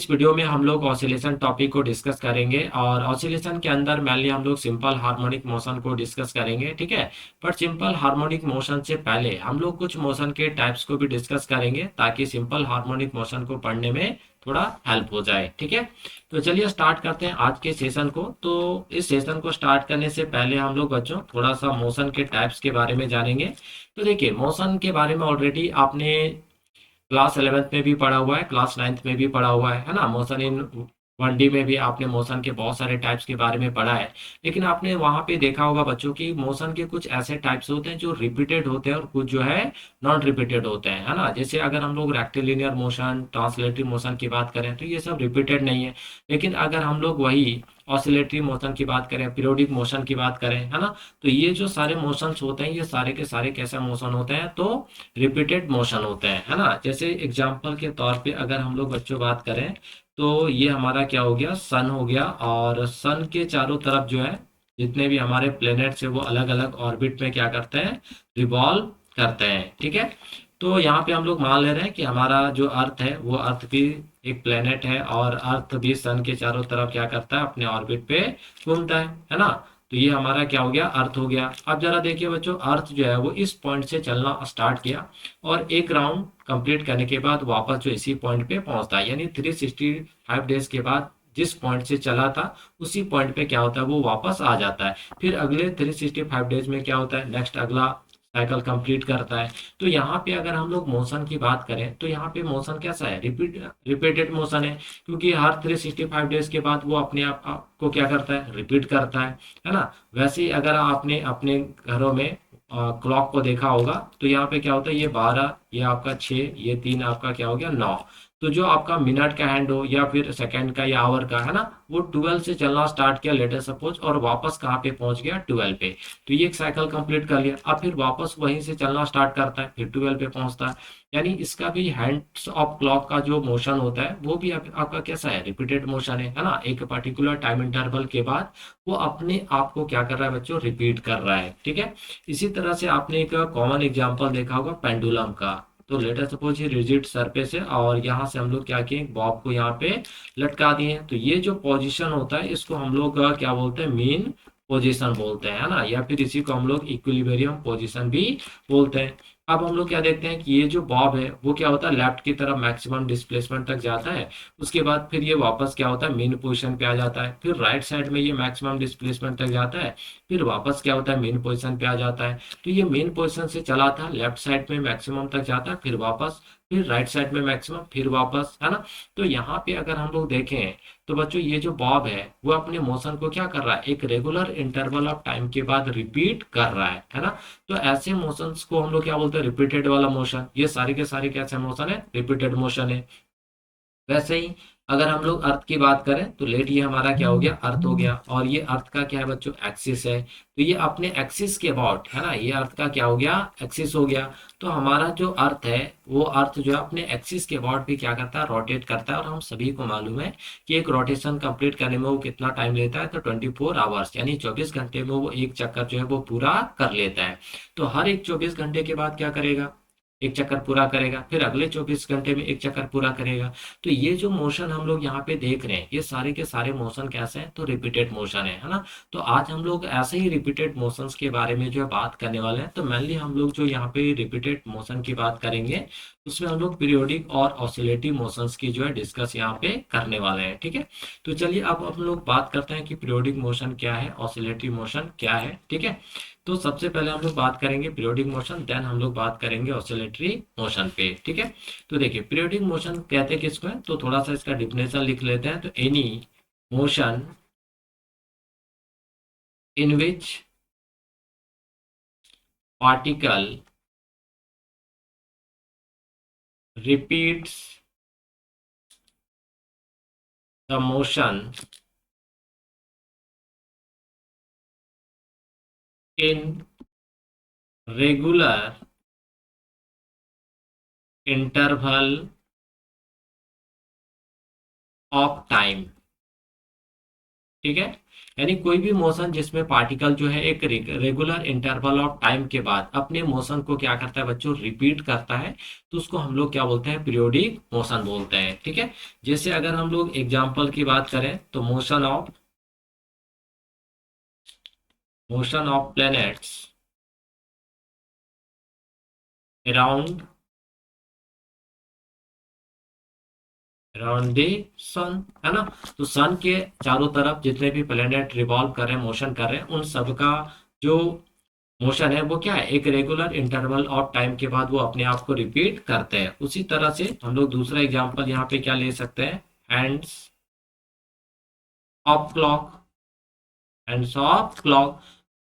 इस वीडियो में हम लोग ऑसिलेशन टॉपिक को डिस्कस करेंगे और ऑसिलेशन के अंदर मेनली हम लोग सिंपल हार्मोनिक मोशन को डिस्कस करेंगे, ठीक है। पर सिंपल हार्मोनिक मोशन से पहले हम लोग कुछ मोशन के टाइप्स को भी डिस्कस करेंगे ताकि सिंपल हार्मोनिक मोशन को पढ़ने में थोड़ा हेल्प हो जाए, ठीक है। तो चलिए स्टार्ट करते हैं आज के सेशन को। तो इस सेशन को स्टार्ट करने से पहले हम लोग बच्चों थोड़ा सा मोशन के टाइप्स के बारे में जानेंगे। तो देखिए, मोशन के बारे में ऑलरेडी आपने क्लास 11th में भी पढ़ा हुआ है, क्लास 9th में भी पढ़ा हुआ है ना। मोशन इन 1D में भी आपने मोशन के बहुत सारे टाइप्स के बारे में पढ़ा है। लेकिन आपने वहां पे देखा होगा बच्चों की मोशन के कुछ ऐसे टाइप्स होते हैं जो रिपीटेड होते हैं और कुछ जो है नॉन रिपीटेड होते हैं, है ना। जैसे अगर हम लोग रेक्टिलिनियर मोशन, ट्रांसलेटरी मोशन की बात करें तो ये सब रिपीटेड नहीं है। लेकिन अगर हम लोग वही ऑसिलेटरी मोशन की बात करें, पीरियोडिक मोशन की बात करें, है ना, तो ये जो सारे मोशंस होते हैं ये सारे के सारे कैसे मोशन होते हैं, तो रिपीटेड मोशन होते हैं, है ना। जैसे एग्जांपल के तौर पे अगर हम लोग बच्चों बात करें तो ये हमारा क्या हो गया, सन हो गया। और सन के चारों तरफ जो है जितने भी हमारे प्लेनेट्स है वो अलग अलग ऑर्बिट में क्या करते हैं, रिवॉल्व करते हैं, ठीक है। तो यहाँ पे हम लोग मान ले रहे हैं कि हमारा जो अर्थ है वो अर्थ भी एक प्लेनेट है और अर्थ भी सन के चारों तरफ क्या करता है, अपने ऑर्बिट पे घूमता है ना। तो ये हमारा क्या हो गया, अर्थ हो गया। अब जरा देखिए बच्चों, अर्थ जो है वो इस पॉइंट से चलना स्टार्ट किया और एक राउंड कंप्लीट करने के बाद वापस जो इसी पॉइंट पे पहुंचता है, यानी 365 डेज के बाद जिस पॉइंट से चला था उसी पॉइंट पे क्या होता है, वो वापस आ जाता है। फिर अगले 365 डेज में क्या होता है, नेक्स्ट अगला साइकिल कंप्लीट करता है। तो यहाँ पे अगर हम लोग मोशन की बात करें तो यहाँ पे मोशन कैसा है, रिपीटेड मोशन है। क्योंकि हर 365 डेज के बाद वो अपने आप को क्या करता है, रिपीट करता है ना। वैसे ही अगर आपने अपने घरों में क्लॉक को देखा होगा तो यहाँ पे क्या होता है, ये 12, ये आपका 6, ये 3 आपका क्या हो गया 9। तो जो आपका मिनट का हैंड हो या फिर सेकंड का या आवर का, है ना, वो 12 से चलना स्टार्ट किया लेटर सपोज, और वापस कहाँ पे पहुंच गया, 12 पे। तो ये एक साइकिल कंप्लीट कर लिया। अब फिर वापस वहीं से चलना स्टार्ट करता है, फिर 12 पे पहुंचता है। यानी इसका भी हैंड्स ऑफ क्लॉक का जो मोशन होता है वो भी आपका कैसा है, रिपीटेड मोशन है ना। एक पर्टिकुलर टाइम इंटरवल के बाद वो अपने आप को क्या कर रहा है बच्चों, रिपीट कर रहा है, ठीक है। इसी तरह से आपने एक कॉमन एग्जांपल देखा होगा पेंडुलम का। तो लेटर सपोज ये रिजिड सरफेस है और यहाँ से हम लोग क्या किए, बॉब को यहाँ पे लटका दिए। तो ये जो पोजीशन होता है इसको हम लोग क्या बोलते हैं, मीन पोजीशन बोलते हैं, है ना। या फिर इसी को हम लोग इक्विलिब्रियम पोजीशन भी बोलते हैं। अब हम लोग क्या देखते हैं कि ये जो बॉब है वो क्या होता है, लेफ्ट की तरफ मैक्सिमम डिस्प्लेसमेंट तक जाता है। उसके बाद फिर ये वापस क्या होता है, मेन पोजीशन पे आ जाता है। फिर राइट साइड में ये मैक्सिमम डिस्प्लेसमेंट तक जाता है, फिर वापस क्या होता है, मेन पोजीशन पे आ जाता है। तो ये मेन पोजीशन से चला था, लेफ्ट साइड में मैक्सिमम तक जाता है, फिर वापस, फिर राइट साइड में मैक्सिमम, फिर वापस, है ना। तो यहाँ पे अगर हम लोग देखें तो बच्चों ये जो बॉब है वो अपने मोशन को क्या कर रहा है, एक रेगुलर इंटरवल ऑफ टाइम के बाद रिपीट कर रहा है ना। तो ऐसे मोशंस को हम लोग क्या बोलते हैं, रिपीटेड वाला मोशन। ये सारे के सारे कैसे मोशन है, रिपीटेड मोशन है। वैसे ही अगर हम लोग अर्थ की बात करें तो लेट ये हमारा क्या हो गया, अर्थ हो गया। और ये अर्थ का क्या है बच्चों, एक्सिस है। तो ये अपने एक्सिस के अबाउट, है ना, ये अर्थ का क्या हो गया, एक्सिस हो गया। तो हमारा जो अर्थ है वो अर्थ जो है अपने एक्सिस के अबाउट भी क्या करता है, रोटेट करता है। और हम सभी को मालूम है कि एक रोटेशन कंप्लीट करने में वो कितना टाइम लेता है, तो 24 आवर्स, यानी 24 घंटे में वो एक चक्कर जो है वो पूरा कर लेता है। तो हर एक 24 घंटे के बाद क्या करेगा, एक चक्कर पूरा करेगा, फिर अगले 24 घंटे में एक चक्कर पूरा करेगा। तो ये जो मोशन हम लोग यहाँ पे देख रहे हैं ये सारे के सारे मोशन कैसे हैं, तो रिपीटेड मोशन है ना। तो आज हम लोग ऐसे ही रिपीटेड मोशंस के बारे में जो है बात करने वाले हैं। तो मेनली हम लोग जो यहाँ पे रिपीटेड मोशन की बात करेंगे उसमें हम लोग पीरियोडिक और ऑसिलेटिव मोशंस की जो है डिस्कस यहाँ पे करने वाले हैं, ठीक है। तो चलिए अब हम लोग बात करते हैं कि पीरियोडिक मोशन क्या है, ऑसिलेटिव मोशन क्या है, ठीक है। तो सबसे पहले हम लोग बात करेंगे पीरियोडिक मोशन, देन हम लोग बात करेंगे ऑसिलेटरी मोशन पे, ठीक है। तो देखिए पीरियोडिक मोशन कहते हैं किसको है, तो थोड़ा सा इसका डिफिनेशन लिख लेते हैं। तो any motion in which particle repeats the motion in regular interval of time, ठीक है। यानी कोई भी मोशन जिसमें पार्टिकल जो है एक रेगुलर इंटरवल ऑफ टाइम के बाद अपने मोशन को क्या करता है बच्चों, रिपीट करता है, तो उसको हम लोग क्या बोलते हैं, पीरियोडिक मोशन बोलते हैं। ठीक है, जैसे अगर हम लोग एग्जांपल की बात करें तो motion of planets around around the sun, है ना। तो सन के चारों तरफ जितने भी प्लेनेट रिवॉल्व कर रहे हैं, मोशन कर रहे हैं, उन सब का जो मोशन है वो क्या है, एक रेगुलर इंटरवल ऑफ टाइम के बाद वो अपने आप को रिपीट करते हैं। उसी तरह से हम लोग दूसरा एग्जांपल यहाँ पे क्या ले सकते हैं, hands of clock. Hands of clock,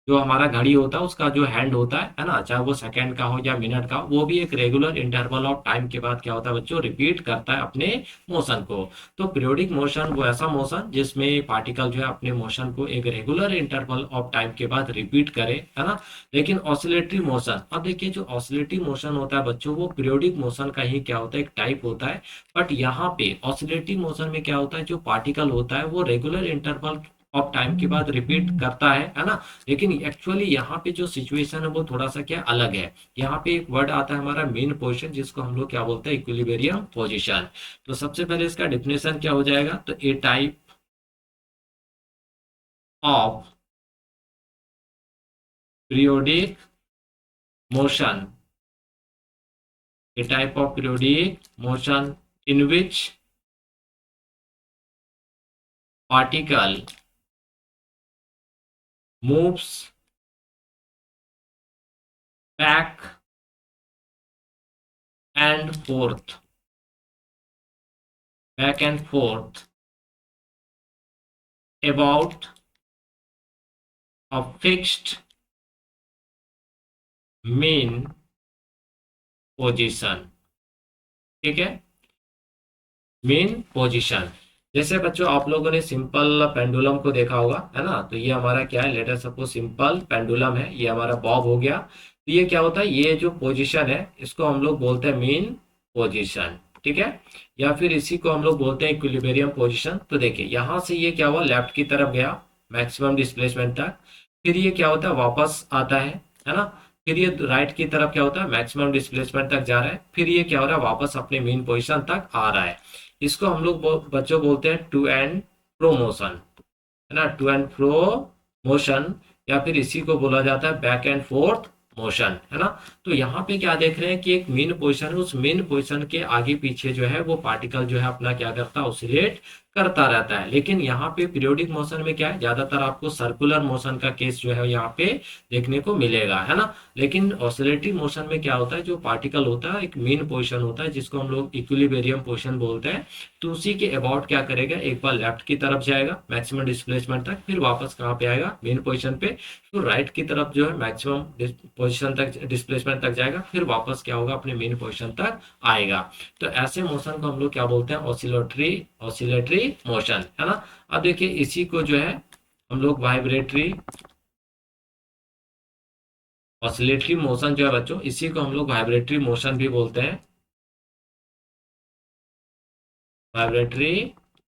जो हमारा घड़ी होता है उसका जो हैंड होता है ना, चाहे वो सेकंड का हो या मिनट का हो, वो भी एक रेगुलर इंटरवल ऑफ टाइम के बाद क्या होता है बच्चों, रिपीट करता है अपने मोशन को। तो पीरियोडिक मोशन वो ऐसा मोशन जिसमें पार्टिकल जो है अपने मोशन को एक रेगुलर इंटरवल ऑफ टाइम के बाद रिपीट करे, है ना। लेकिन ऑसिलेटरी मोशन, अब देखिए जो ऑसिलेटरी मोशन होता है बच्चों, वो पीरियोडिक मोशन का ही क्या होता है, एक टाइप होता है। बट यहाँ पे ऑसिलेटरी मोशन में क्या होता है, जो पार्टिकल होता है वो रेगुलर इंटरवल ऑफ टाइम के बाद रिपीट करता है ना। लेकिन एक्चुअली यहाँ पे जो सिचुएशन है वो थोड़ा सा क्या अलग है। यहाँ पे एक वर्ड आता है हमारा मेन पोजीशन, जिसको हम लोग क्या बोलते हैं, इक्विलिब्रियम पोजीशन। तो सबसे पहले इसका डिफिनेशन क्या हो जाएगा, तो a type of periodic motion, a type of periodic motion in which particle moves back and forth, back and forth about a fixed mean position। ठीक है, मेन पोजीशन। जैसे बच्चों आप लोगों ने सिंपल पेंडुलम को देखा होगा, है ना। तो ये हमारा क्या है, let us suppose simple pendulum है, ये हमारा बॉब हो गया। तो ये क्या होता है, ये जो पोजीशन है इसको हम लोग बोलते हैं मेन पोजीशन। ठीक है, या फिर इसी को हम लोग बोलते हैं इक्विलिब्रियम पोजीशन। तो देखिए यहाँ से ये क्या हुआ, लेफ्ट की तरफ गया मैक्सिमम डिस्प्लेसमेंट तक, फिर ये क्या होता है, वापस आता है ना। फिर ये राइट की तरफ क्या होता है, मैक्सिमम डिस्प्लेसमेंट तक जा रहा है, फिर ये क्या हो रहा है, वापस अपने मेन पोजीशन तक आ रहा है। इसको हम लोग बच्चों बोलते हैं टू एंड फ्रो मोशन, है ना, टू एंड फ्रो मोशन। या फिर इसी को बोला जाता है बैक एंड फोर्थ मोशन, है ना। तो यहाँ पे क्या देख रहे हैं कि एक मेन पोजीशन है, उस मेन पोजीशन के आगे पीछे जो है वो पार्टिकल जो है अपना क्या करता है, ऑसिलेट करता रहता है। लेकिन यहाँ पे पीरियोडिक मोशन में क्या है, ज्यादातर आपको सर्कुलर मोशन का केस जो है यहाँ पे देखने को मिलेगा, है ना। लेकिन ऑसिलेटरी मोशन में क्या होता है, जो पार्टिकल होता है एक मेन पोजीशन होता है जिसको हम लोग इक्विलिब्रियम पोजीशन बोलते हैं। तो उसी के अबाउट क्या करेगा, एक बार लेफ्ट की तरफ जाएगा मैक्सिमम डिस्प्लेसमेंट तक, फिर वापस कहाँ पे आएगा, मेन पोजीशन पे। तो राइट की तरफ जो है मैक्सिमम पोजीशन तक डिस्प्लेसमेंट तक जाएगा, फिर वापस क्या होगा, अपने मेन पोजीशन तक आएगा। तो ऐसे मोशन को हम लोग क्या बोलते हैं, ऑसिलेटरी ऑसिलेटरी मोशन, है ना। अब देखिए इसी को जो है हम लोग वाइब्रेटरी ऑसिलेटरी मोशन जो है बच्चों, इसी को हम लोग वाइब्रेटरी मोशन भी बोलते हैं, वाइब्रेटरी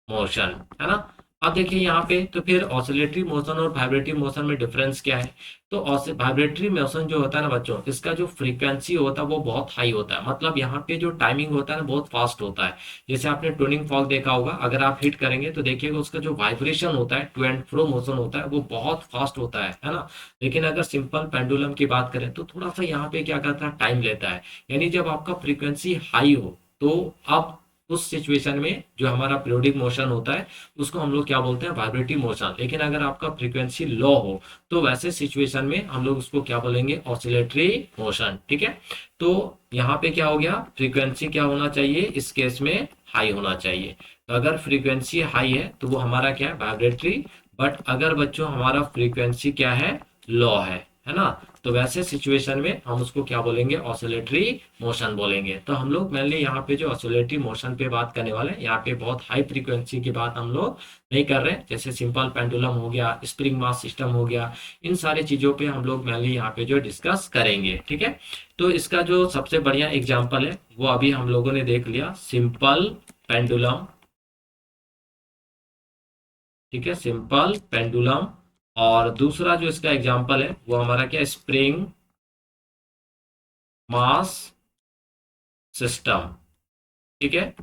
मोशन, है ना। अब देखिए यहाँ पे तो फिर ऑसिलेटरी मोशन और वाइब्रेटरी मोशन में डिफरेंस क्या है। तो वाइब्रेटरी मोशन जो होता है ना बच्चों, इसका जो फ्रीक्वेंसी होता है वो बहुत हाई होता है, मतलब यहाँ पे जो टाइमिंग होता है ना बहुत फास्ट होता है। जैसे आपने ट्यूनिंग फॉर्क देखा होगा, अगर आप हिट करेंगे तो देखिएगा उसका जो वाइब्रेशन होता है, टू एंड फ्रो मोशन होता है, वो बहुत फास्ट होता है ना। लेकिन अगर सिंपल पेंडुलम की बात करें तो थोड़ा सा यहाँ पे क्या करता है, टाइम लेता है। यानी जब आपका फ्रीक्वेंसी हाई हो तो अब उस सिचुएशन में जो हमारा पीरियोडिक मोशन होता है उसको हम लोग क्या बोलते हैं, वाइब्रेटरी मोशन। लेकिन अगर आपका फ्रीक्वेंसी लो हो तो वैसे सिचुएशन में हम लोग उसको क्या बोलेंगे, ऑसिलेटरी मोशन। ठीक है, तो यहाँ पे क्या हो गया, फ्रीक्वेंसी क्या होना चाहिए, इस केस में हाई होना चाहिए। तो अगर फ्रीक्वेंसी हाई है तो वो हमारा क्या है, वाइब्रेटरी। बट अगर बच्चों हमारा फ्रीक्वेंसी क्या है, लो है ना, तो वैसे सिचुएशन में हम उसको क्या बोलेंगे, ऑसिलेटरी मोशन बोलेंगे। तो हम लोग मेनली यहाँ पे जो ऑसिलेटरी मोशन पे बात करने वाले हैं, यहाँ पे बहुत हाई फ्रीक्वेंसी की बात हम लोग नहीं कर रहे हैं। जैसे सिंपल पेंडुलम हो गया, स्प्रिंग मास सिस्टम हो गया, इन सारी चीजों पे हम लोग मेनली यहाँ पे जो डिस्कस करेंगे। ठीक है, तो इसका जो सबसे बढ़िया एग्जाम्पल है वो अभी हम लोगों ने देख लिया, सिंपल पेंडुलम ठीक है, सिंपल पेंडुलम। और दूसरा जो इसका एग्जांपल है वो हमारा क्या, स्प्रिंग मास सिस्टम। ठीक है,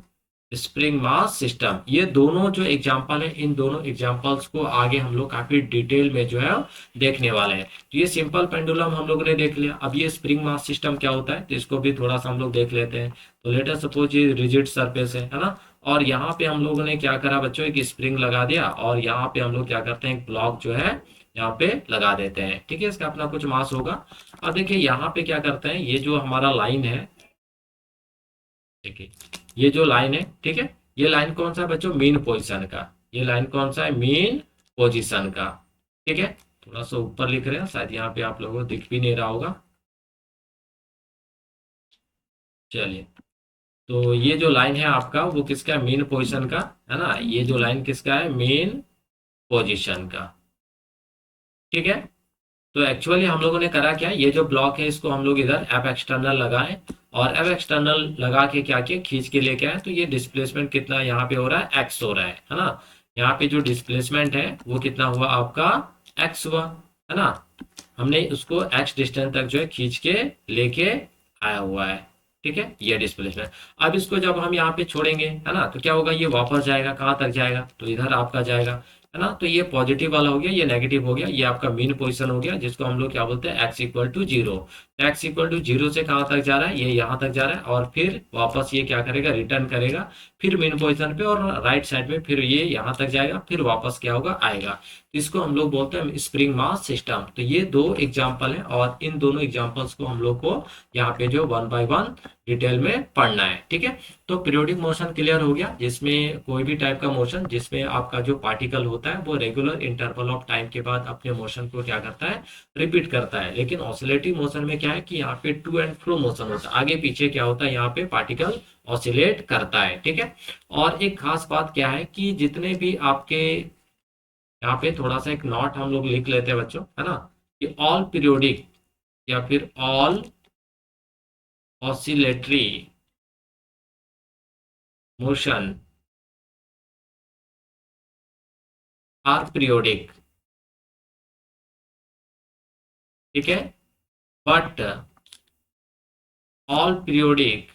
स्प्रिंग मास सिस्टम। ये दोनों जो एग्जांपल है, इन दोनों एग्जांपल्स को आगे हम लोग काफी डिटेल में जो है देखने वाले हैं। तो ये सिंपल पेंडुलम हम लोगों ने देख लिया। अब ये स्प्रिंग मास सिस्टम क्या होता है, तो इसको भी थोड़ा सा हम लोग देख लेते हैं। तो लेट अस सपोज ये रिजिड सरफेस है ना। और यहाँ पे हम लोगों ने क्या करा बच्चों, एक स्प्रिंग लगा दिया, और यहाँ पे हम लोग क्या करते हैं, एक ब्लॉक जो है यहाँ पे लगा देते हैं। ठीक है, इसका अपना कुछ मास होगा। अब देखिए यहाँ पे क्या करते हैं, ये जो हमारा लाइन है, देखिए ये जो लाइन है, ठीक है, ये लाइन कौन सा है बच्चों, मीन पोजीशन का। ये लाइन कौन सा है, मीन पोजीशन का। ठीक है, थोड़ा सा ऊपर लिख रहे हैं, शायद यहाँ पे आप लोगों को दिख भी नहीं रहा होगा। चलिए, तो ये जो लाइन है आपका वो किसका है, मीन पोजीशन का, है ना। ये जो लाइन किसका है, मीन पोजीशन का। ठीक है, तो एक्चुअली हम लोगों ने करा क्या, ये जो ब्लॉक है इसको हम लोग इधर एफ एक्सटर्नल लगाएं, और एफ एक्सटर्नल लगा के क्या किया, खींच के लेके आए। तो ये डिस्प्लेसमेंट कितना यहाँ पे हो रहा है, एक्स हो रहा है ना। यहाँ पे जो डिस्प्लेसमेंट है वो कितना हुआ आपका, एक्स हुआ, है ना। हमने उसको एक्स डिस्टेंस तक जो है खींच के लेके आया हुआ है। ठीक है, ये डिस्प्लेसमेंट। अब इसको जब हम यहाँ पे छोड़ेंगे, है ना, तो क्या होगा, ये वापस जाएगा, कहाँ तक जाएगा, तो इधर आपका जाएगा, है ना। तो ये पॉजिटिव वाला हो गया, ये नेगेटिव हो गया, ये आपका मीन पोजीशन हो गया, जिसको हम लोग क्या बोलते हैं, x equal to zero. X equal to zero से कहाँ तक जा रहा है, ये यहाँ तक जा रहा है, और फिर वापस ये क्या करेगा, रिटर्न करेगा, फिर मीन पोजीशन पे, और राइट साइड में फिर ये यहाँ तक जाएगा, फिर वापस क्या होगा, आएगा। इसको हम लोग बोलते हैं स्प्रिंग मास सिस्टम। तो ये दो एग्जाम्पल है, और इन दोनों एग्जाम्पल्स को हम लोग को यहाँ पे जो वन बाय वन डिटेल में पढ़ना है। ठीक है, तो पीरियोडिक मोशन क्लियर हो गया, जिसमें कोई भी टाइप का मोशन जिसमें आपका जो पार्टिकल होता है वो रेगुलर इंटरवल ऑफ टाइम के बाद अपने मोशन को क्या करता है, रिपीट करता है। लेकिन ऑसिलेटिव मोशन में क्या है कि यहाँ पे टू एंड फ्रो मोशन होता है, आगे पीछे क्या होता है, यहाँ पे पार्टिकल ऑसिलेट करता है। ठीक है, और एक खास बात क्या है कि जितने भी आपके यहाँ पे थोड़ा सा एक नोट हम लोग लिख लेते हैं बच्चों, है ना, कि ऑल पीरियोडिक या फिर all oscillatory motion are periodic. ठीक है, but all periodic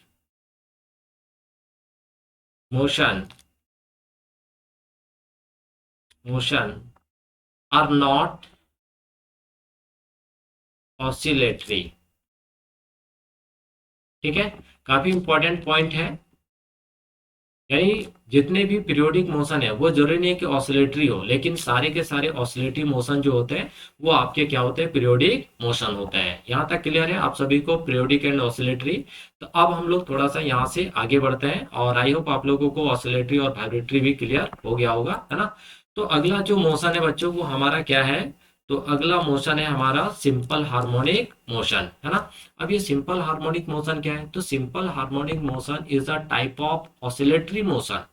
motion motion are not oscillatory. ठीक है, काफी इंपॉर्टेंट पॉइंट है। यानी जितने भी पीरियोडिक मोशन है वो जरूरी नहीं है कि ऑसिलेटरी हो, लेकिन सारे के सारे ऑसिलेटरी मोशन जो होते हैं वो आपके क्या होते हैं, पीरियोडिक मोशन होते हैं। यहाँ तक क्लियर है आप सभी को, पीरियोडिक एंड ऑसिलेटरी। तो अब हम लोग थोड़ा सा यहाँ से आगे बढ़ते हैं, और आई होप आप लोगों को ऑसिलेटरी और वाइब्रेटरी भी क्लियर हो गया होगा, है ना। तो अगला जो मोशन है बच्चों वो हमारा क्या है, तो अगला मोशन है हमारा सिंपल हार्मोनिक मोशन, है ना। अब ये सिंपल हार्मोनिक मोशन क्या है, तो simple harmonic motion is a type of oscillatory motion.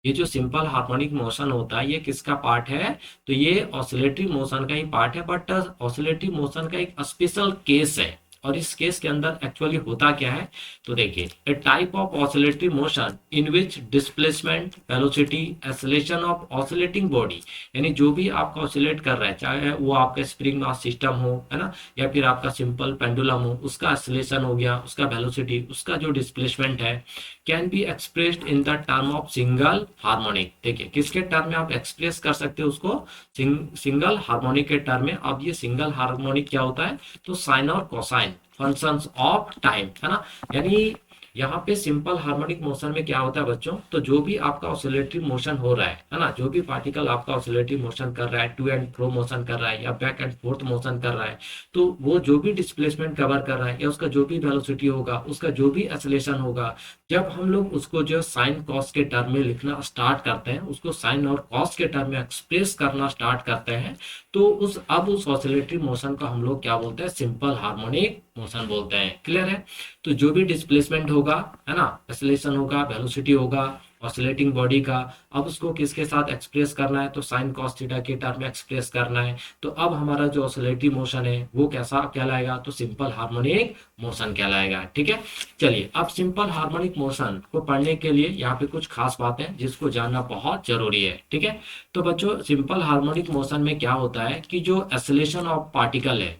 ये जो सिंपल हार्मोनिक मोशन होता है ये किसका पार्ट है, तो ये ऑसिलेटरी मोशन का ही पार्ट है, बट ऑसिलेटरी मोशन का एक स्पेशल केस है। और इस केस के अंदर एक्चुअली होता क्या है, तो देखिए, a type of oscillatory motion in which displacement velocity acceleration of oscillating body, यानी जो भी आपका ऑसिलेट कर रहा है, चाहे वो आपका स्प्रिंग मास सिस्टम हो, है ना, या फिर आपका सिंपल पेंडुलम हो, उसका एक्सेलरेशन हो गया, उसका वेलोसिटी, उसका जो डिस्प्लेसमेंट है, can be expressed in the term of single harmonic. देखिए किसके टर्म में आप एक्सप्रेस कर सकते हो उसको, सिंगल हार्मोनिक के टर्म में। अब ये सिंगल हार्मोनिक क्या होता है, तो साइन और कोसाइन फंक्शंस ऑफ टाइम, है ना। यानी यहाँ पे सिंपल हार्मोनिक मोशन में क्या होता है बच्चों, तो जो भी आपका ऑसिलेटरी मोशन हो रहा है ना, जो भी पार्टिकल आपका ऑसिलेटरी मोशन कर रहा है, टू एंड फ्रो मोशन कर रहा है या बैक एंड फोर्थ मोशन कर रहा है, तो वो जो भी डिस्प्लेसमेंट कवर कर रहा है या उसका जो भी वेलोसिटी होगा, उसका जो भी एक्सेलरेशन होगा, जब हम लोग उसको जो साइन कॉस के टर्म में लिखना स्टार्ट करते हैं, उसको साइन और कॉस के टर्म में एक्सप्रेस करना स्टार्ट करते हैं, तो उस ऑसिलेटरी मोशन को हम लोग क्या बोलते हैं, सिंपल हार्मोनिक मोशन बोलते हैं। क्लियर है, तो जो भी डिस्प्लेसमेंट होगा, है ना, एक्सेलरेशन होगा, वेलोसिटी होगा, ऑसिलेटिंग बॉडी का। अब उसको किसके साथ एक्सप्रेस करना है, तो साइन कॉस थीटा के टर्म में एक्सप्रेस करना है। तो अब हमारा जो ऑसिलेटरी मोशन है वो कैसा कहलाएगा, तो सिंपल हार्मोनिक मोशन कहलाएगा। ठीक है, चलिए अब सिंपल हार्मोनिक मोशन को पढ़ने के लिए यहाँ पे कुछ खास बातें हैं जिसको जानना बहुत जरूरी है। ठीक है, तो बच्चों सिंपल हार्मोनिक मोशन में क्या होता है कि जो एक्सेलेरेशन ऑफ पार्टिकल है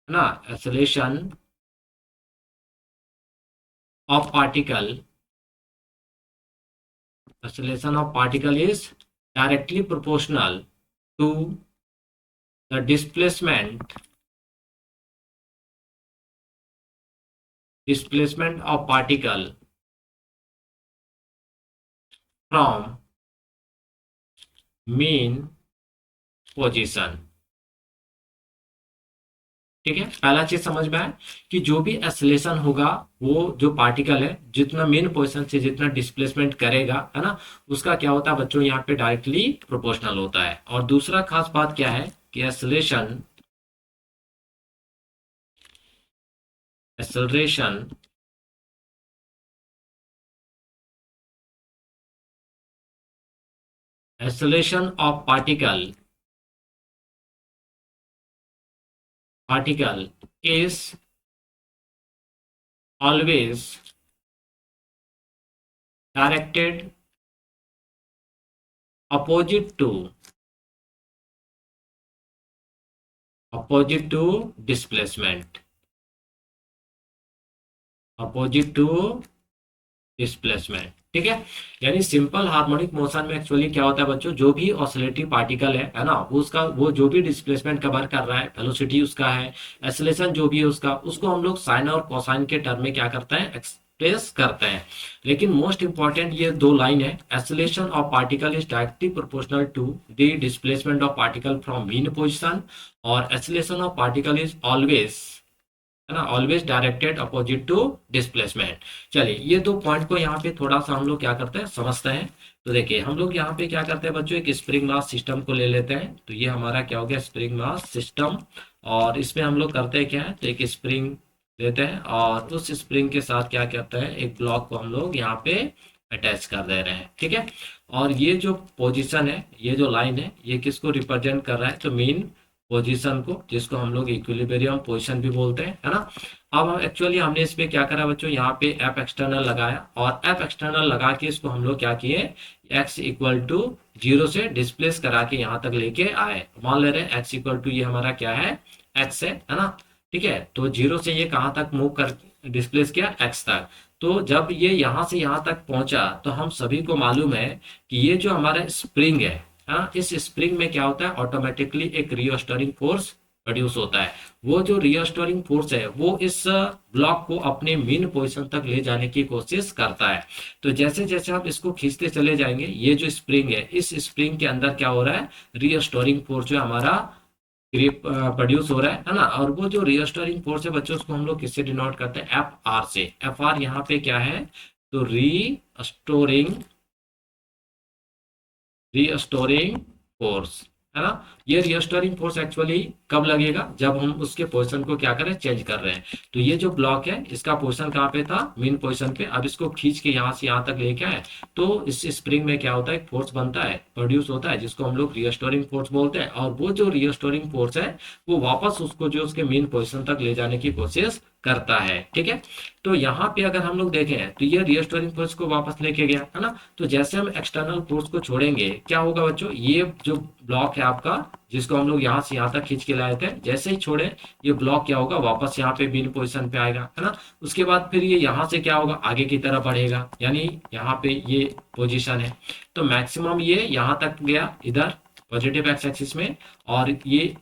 ना, acceleration of particle, acceleration of particle is directly proportional to the displacement of particle from mean position। ठीक है, पहला चीज समझ में आया कि जो भी एक्सेलेरेशन होगा वो जो पार्टिकल है जितना मेन पोजीशन से जितना डिस्प्लेसमेंट करेगा, है ना, उसका क्या होता है बच्चों, यहाँ पे डायरेक्टली प्रोपोर्शनल होता है। और दूसरा खास बात क्या है कि acceleration acceleration acceleration of particle is always directed opposite to displacement, opposite to displacement. ठीक है, यानी सिंपल हार्मोनिक मोशन में एक्चुअली क्या होता है बच्चों, जो भी ऑसिलेटरी पार्टिकल है ना, वो उसका वो जो भी डिस्प्लेसमेंट कवर कर रहा है, वेलोसिटी उसका है, एक्सेलरेशन जो भी है उसका, उसको हम लोग साइन और कोसाइन के टर्म में क्या करते हैं, एक्सप्रेस करते हैं। लेकिन मोस्ट इंपॉर्टेंट ये दो लाइन है, acceleration of particle is directly proportional to the displacement of particle from mean position, और acceleration of particle is always, है ना, always directed opposite to displacement. चलिए ये दो पॉइंट को यहाँ पे थोड़ा सा हम लोग क्या करते हैं, समझते हैं। तो देखिए हम लोग यहाँ पे क्या करते हैं बच्चों, एक स्प्रिंग मास सिस्टम को ले लेते हैं। तो ये हमारा क्या हो गया, स्प्रिंग मास सिस्टम। और इसमें हम लोग करते हैं क्या है, तो एक स्प्रिंग लेते हैं और उस स्प्रिंग के साथ क्या करते हैं, एक ब्लॉक को हम लोग यहाँ पे अटैच कर दे रहे हैं। ठीक है, और ये जो पोजिशन है, ये जो लाइन है, ये किसको रिप्रेजेंट कर रहा है, तो मीन पोजीशन को, जिसको हम लोग इक्विलिब्रियम पोजीशन भी बोलते हैं, है ना। अब हम एक्चुअली हमने इसमें क्या करा बच्चों, यहाँ पे एफ एक्सटर्नल लगाया, और एफ एक्सटर्नल लगा के इसको हम लोग क्या किए, एक्स इक्वल टू 0 से डिस्प्लेस करा के यहाँ तक लेके आए। मान ले रहे हैं एक्स इक्वल टू ये हमारा क्या है, एक्स है ना। ठीक है, तो 0 से ये कहाँ तक मूव कर डिस्प्लेस किया, एक्स तक। तो जब ये यहाँ से यहाँ तक पहुंचा तो हम सभी को मालूम है कि ये जो हमारा स्प्रिंग है, हाँ, इस स्प्रिंग में क्या होता है, ऑटोमेटिकली एक रियोस्टरिंग फोर्स प्रोड्यूस होता है। वो जो रियोस्टरिंग फोर्स है वो इस ब्लॉक को अपने मीन पोजीशन तक ले जाने की कोशिश करता है। तो जैसे जैसे हम इसको खींचते चले जाएंगे, ये जो स्प्रिंग है, इस स्प्रिंग के अंदर क्या हो रहा है, रियोस्टरिंग फोर्स जो हमारा प्रोड्यूस हो रहा है ना। और वो जो रियोस्टरिंग फोर्स है बच्चों, उसको हम लोग किससे डिनोट करते हैं, एफ आर से। एफ आर यहाँ पे क्या है, तो रीस्टोरिंग फोर्स, है ना। ये रीस्टोरिंग फोर्स एक्चुअली कब लगेगा, जब हम उसके पोजीशन को क्या करें, चेंज कर रहे हैं। तो ये जो ब्लॉक है इसका पोजीशन कहाँ पे था, मेन पोजीशन पे। अब इसको खींच के यहाँ से यहाँ तक लेके आए तो इस स्प्रिंग में क्या होता है, एक फोर्स बनता है, प्रोड्यूस होता है, जिसको हम लोग रीस्टोरिंग फोर्स बोलते हैं। और वो जो रीस्टोरिंग फोर्स है वो वापस उसको जो उसके मेन पोजीशन तक ले जाने की कोशिश करता है। ठीक है, तो यहाँ पे अगर हम लोग देखें तो ये रीस्टोरिंग फोर्स को वापस लेके गया, है ना। तो जैसे हम एक्सटर्नल फोर्स को छोड़ेंगे क्या होगा बच्चों, ये जो ब्लॉक है आपका, जिसको हम लोग यहाँ से यहाँ तक खींच के लाए थे, जैसे ही छोड़े ये ब्लॉक क्या होगा, वापस यहाँ पे बीन पोजीशन पे आएगा, है ना। उसके बाद फिर ये यहाँ से क्या होगा, आगे की तरफ बढ़ेगा, यानी यहाँ पे ये पोजीशन है। तो मैक्सिमम ये यहाँ तक गया, इधर पॉजिटिव एक्स एक्सिस में, और ये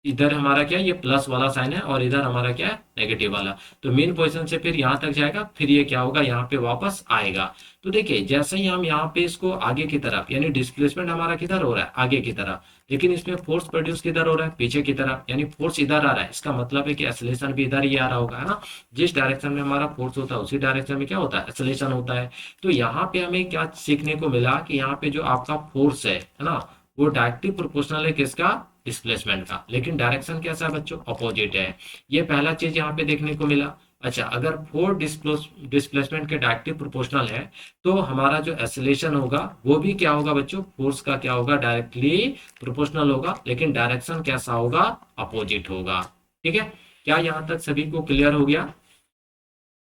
इधर हमारा क्या है, ये प्लस वाला साइन है, और इधर हमारा क्या है, नेगेटिव वाला। तो मेन पोजीशन से फिर यहाँ तक जाएगा, फिर ये क्या होगा, यहाँ पे वापस आएगा। तो देखिए जैसे ही हम यहाँ पे इसको आगे की तरफ, यानी डिस्प्लेसमेंट हमारा किधर हो रहा है, आगे की तरफ, लेकिन इसमें फोर्स प्रोड्यूस किधर हो रहा है, पीछे की तरफ, यानी फोर्स इधर आ रहा है। इसका मतलब है कि एक्सेलरेशन भी इधर ही आ रहा होगा, है ना। जिस डायरेक्शन में हमारा फोर्स होता है उसी डायरेक्शन में क्या होता है, एक्सेलरेशन होता है। तो यहाँ पे हमें क्या सीखने को मिला कि यहाँ पे जो आपका फोर्स है ना, वो डायरेक्टली प्रोपोर्शनल है किसका, डिस्प्लेसमेंट का। लेकिन डायरेक्शन कैसा है बच्चों, अपोजिट है। ये पहला चीज यहाँ पे देखने को मिला। अच्छा, अगर फोर डिस्प्लेसमेंट के डायरेक्टली प्रोपोर्शनल है, तो हमारा जो एक्सेलरेशन होगा वो भी क्या होगा बच्चों, फोर्स का क्या होगा, डायरेक्टली प्रोपोर्शनल होगा, लेकिन डायरेक्शन कैसा होगा, अपोजिट होगा। ठीक है, क्या यहाँ तक सभी को क्लियर हो गया?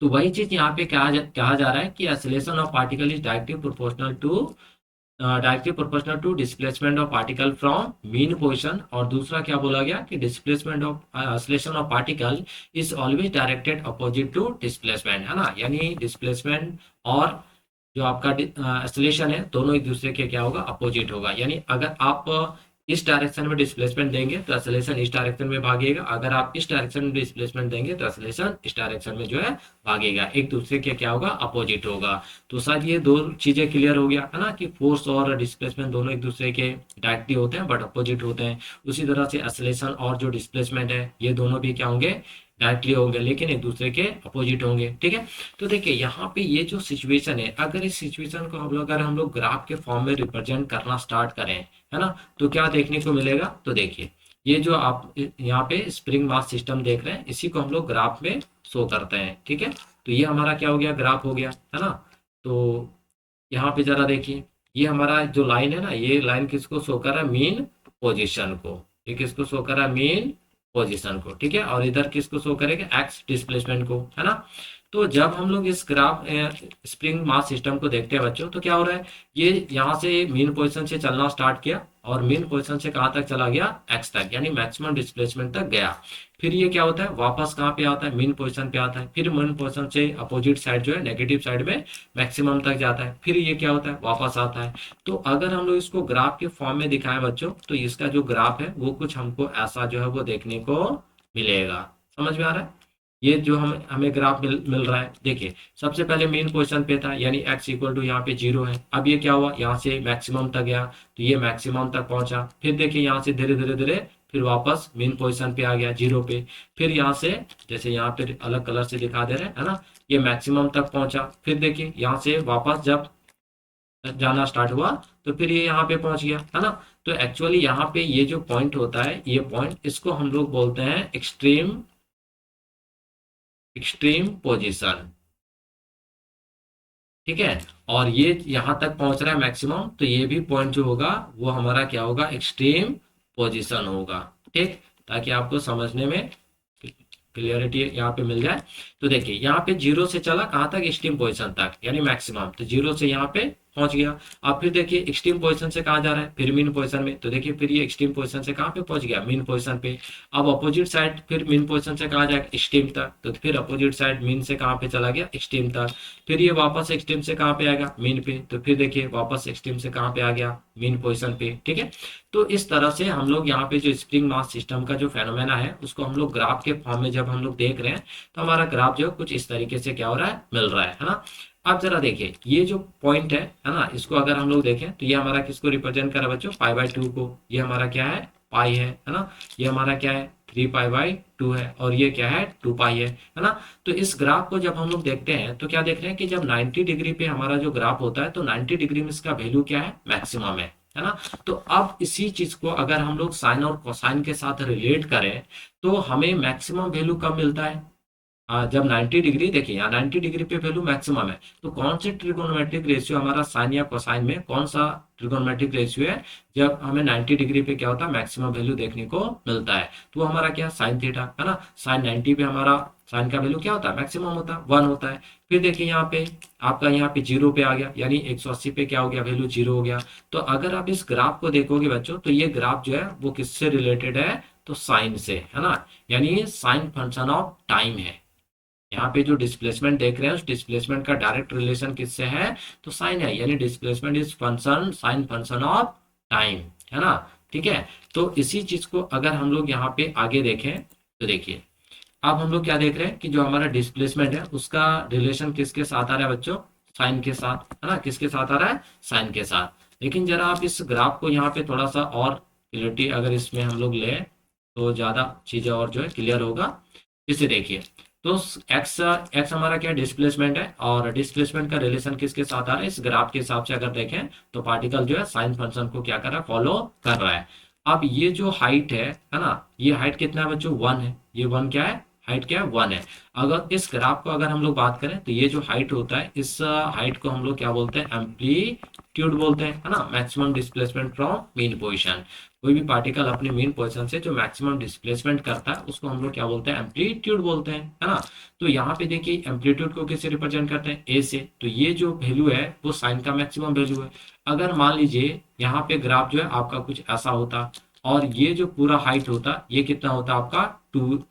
तो वही चीज यहाँ पे कहा जा रहा है कि acceleration of particle is directly proportional to displacement of particle from mean position. और दूसरा क्या बोला गया कि displacement of acceleration of particle is always directed opposite to displacement, है ना, यानी डिस्प्लेसमेंट और जो आपका एक्सेलरेशन है दोनों एक दूसरे के क्या होगा, अपोजिट होगा। यानी अगर आप इस डायरेक्शन में डिस्प्लेसमेंट देंगे तो एक्सेलरेशन इस डायरेक्शन में भागेगा, अगर आप इस डायरेक्शन में डिस्प्लेसमेंट देंगे तो एक्सेलरेशन इस डायरेक्शन में जो है भागेगा, एक दूसरे के क्या होगा, अपोजिट होगा। तो शायद ये दो चीजें क्लियर हो गया है ना, कि फोर्स और डिस्प्लेसमेंट दोनों एक दूसरे के डायरेक्टली होते हैं बट अपोजिट होते हैं। उसी तरह से एक्सेलरेशन और जो डिस्प्लेसमेंट है ये दोनों भी क्या होंगे, डायरेक्टली होंगे लेकिन एक दूसरे के अपोजिट होंगे। ठीक है, तो देखिए यहाँ पे ये जो सिचुएशन है, अगर इस सिचुएशन को हम लोग ग्राफ के फॉर्म में रिप्रेजेंट करना स्टार्ट करें, है ना, तो क्या देखने को मिलेगा, तो देखिए ये जो आप यहाँ पे स्प्रिंग मास सिस्टम देख रहे हैं इसी को हम लोग ग्राफ में शो करते हैं। ठीक है, तो ये हमारा क्या हो गया, ग्राफ हो गया, है ना। तो यहाँ पे जरा देखिए, ये हमारा जो लाइन है ना, ये लाइन किसको शो कर रहा है, मीन पोजीशन को। ये किसको शो कर रहा है, मीन पोजीशन को। ठीक है, और इधर किसको शो करेगा, एक्स डिस्प्लेसमेंट को, है ना। तो जब हम लोग इस ग्राफ स्प्रिंग मास सिस्टम को देखते हैं बच्चों, तो क्या हो रहा है, ये यहाँ से मीन पोजीशन से चलना स्टार्ट किया और मीन पोजीशन से कहाँ तक चला गया, एक्स तक, यानी मैक्सिमम डिस्प्लेसमेंट तक गया। फिर ये क्या होता है, वापस कहाँ पे आता है, मीन पोजीशन पे आता है, फिर मीन पोजीशन से अपोजिट साइड जो है नेगेटिव साइड में मैक्सिमम तक जाता है, फिर ये क्या होता है, वापस आता है। तो अगर हम लोग इसको ग्राफ के फॉर्म में दिखाएं बच्चों, तो इसका जो ग्राफ है वो कुछ हमको ऐसा जो है वो देखने को मिलेगा। समझ में आ रहा है? ये जो हम हमें ग्राफ मिल रहा है, देखिए सबसे पहले मेन पोजीशन पे था, यानी x इक्वल टू यहाँ पे 0 है। अब ये क्या हुआ, यहाँ से मैक्सिमम तक गया, तो ये मैक्सिमम तक पहुंचा। फिर देखिए यहाँ से धीरे धीरे धीरे फिर वापस मेन पोजीशन पे आ गया, 0 पे। फिर यहाँ से जैसे यहाँ पे अलग कलर से दिखा दे रहे हैं, है ना, ये मैक्सिमम तक पहुंचा। फिर देखिए यहाँ से वापस जब जाना स्टार्ट हुआ तो फिर ये यहाँ पे पहुंच गया, है ना। तो एक्चुअली यहाँ पे ये जो पॉइंट होता है, ये पॉइंट इसको हम लोग बोलते हैं एक्सट्रीम एक्सट्रीम पोजीशन। ठीक है, और ये यहाँ तक पहुंच रहा है मैक्सिमम, तो ये भी पॉइंट जो होगा वो हमारा क्या होगा, एक्सट्रीम पोजीशन होगा। ठीक, ताकि आपको समझने में क्लियरिटी यहाँ पे मिल जाए। तो देखिए यहाँ पे 0 से चला कहाँ तक, एक्सट्रीम पोजीशन तक, यानी मैक्सिमम, तो 0 से यहाँ पे पहुंच गया। अब फिर देखिए एक्सट्रीम पोजीशन से कहाँ जा रहा है, फिर मीन पोजीशन में, तो देखिए फिर ये एक्सट्रीम पोजीशन से कहाँ पे पहुंच गया, मीन पोजीशन पे। अब अपोजिट साइड फिर मीन पोजीशन से कहाँ जाएगा, एक्सट्रीम तक, तो फिर अपोजिट साइड मीन से कहाँ पे चला गया, एक्सट्रीम तक। फिर ये वापस एक्सट्रीम से कहाँ पे आएगा, मीन पे, तो फिर देखिए वापस एक्सट्रीम से कहाँ पे आ गया, मीन पोजीशन पे। ठीक है, तो इस तरह से हम लोग यहाँ पे जो स्प्रिंग मास सिस्टम का जो फेनोमेना है उसको हम लोग ग्राफ के फॉर्म में जब हम लोग देख रहे हैं, तो हमारा ग्राफ जो है कुछ इस तरीके से क्या हो रहा है, मिल रहा है ना। अब जरा देखिए ये जो पॉइंट है ना, इसको अगर हम लोग देखें तो ये हमारा किसको रिप्रेजेंट कर रहा है बच्चों, π/2 को। ये हमारा क्या है, पाई है ना। ये हमारा क्या है, 3π/2 है, और ये क्या है, 2π है ना। तो इस ग्राफ को जब हम लोग देखते हैं तो क्या देख रहे हैं कि जब 90 डिग्री पे हमारा जो ग्राफ होता है तो 90 डिग्री में इसका वैल्यू क्या है, मैक्सिमम है ना। तो अब इसी चीज को अगर हम लोग साइन और कोसाइन के साथ रिलेट करें तो हमें मैक्सिमम वैल्यू कब मिलता है, जब 90 डिग्री, देखिए यहाँ 90 डिग्री पे वैल्यू मैक्सिमम है, तो कौन से ट्रिगोनोमेट्रिक रेशियो हमारा साइन या कोसाइन में कौन सा ट्रिगोनोमेट्रिक रेशियो है जब हमें 90 डिग्री पे क्या होता है, मैक्सिमम वैल्यू देखने को मिलता है, तो वो हमारा क्या, साइन थीटा, है ना। साइन 90 पे हमारा साइन का वैल्यू क्या होता है, मैक्सिमम होता है, 1 होता है। फिर देखिए यहाँ पे आपका यहाँ पे 0 पे आ गया, यानी 180 पे क्या हो गया, वैल्यू 0 हो गया। तो अगर आप इस ग्राफ को देखोगे बच्चों, तो ये ग्राफ जो है वो किससे रिलेटेड है, तो साइन से, है ना, यानी साइन फंक्शन ऑफ टाइम है। यहाँ पे जो डिस्प्लेसमेंट देख रहे हैं उस डिस्प्लेसमेंट का डायरेक्ट रिलेशन किससे है, तो साइन है, यानी displacement is function sine function of time, है ना। ठीक है, तो इसी चीज को अगर हम लोग यहाँ पे आगे देखें तो देखिए अब हम लोग क्या देख रहे हैं कि जो हमारा डिस्प्लेसमेंट है उसका रिलेशन किसके साथ आ रहा है बच्चों, साइन के साथ, है ना। किसके साथ आ रहा है, साइन के साथ। लेकिन जरा आप इस ग्राफ को यहाँ पे थोड़ा सा और क्लियरिटी अगर इसमें हम लोग ले तो ज्यादा चीजें और जो है क्लियर होगा। इसे देखिए, तो एक्स एक्स हमारा क्या डिस्प्लेसमेंट है, और डिस्प्लेसमेंट का रिलेशन किसके साथ आ रहा है, इस ग्राफ के हिसाब से अगर देखें तो पार्टिकल जो है साइन फंक्शन को क्या कर रहा है, फॉलो कर रहा है। अब ये जो हाइट है ना, ये हाइट कितना है बच्चों, 1 है। ये 1 क्या है, हाइट क्या है 1 है। अगर इस ग्राफ को अगर हम लोग बात करें तो ये जो हाइट होता है इस हाइट को हम लोग क्या बोलते हैं, एम्पलीट्यूड बोलते हैं, है ना, maximum displacement from mean position. कोई भी पार्टिकल अपने मीन पोजीशन से जो मैक्सिमम डिस्प्लेसमेंट करता है उसको हम लोग क्या बोलते हैं, एम्पलीट्यूड बोलते हैं, है ना। तो यहाँ पे देखिए एम्पलीट्यूड को किससे रिप्रेजेंट करते हैं, ए से। तो ये जो वैल्यू है वो साइन का मैक्सिमम वैल्यू है। अगर मान लीजिए यहाँ पे ग्राफ जो है आपका कुछ ऐसा होता और ये जो पूरा हाइट होता ये कितना होता आपका, टू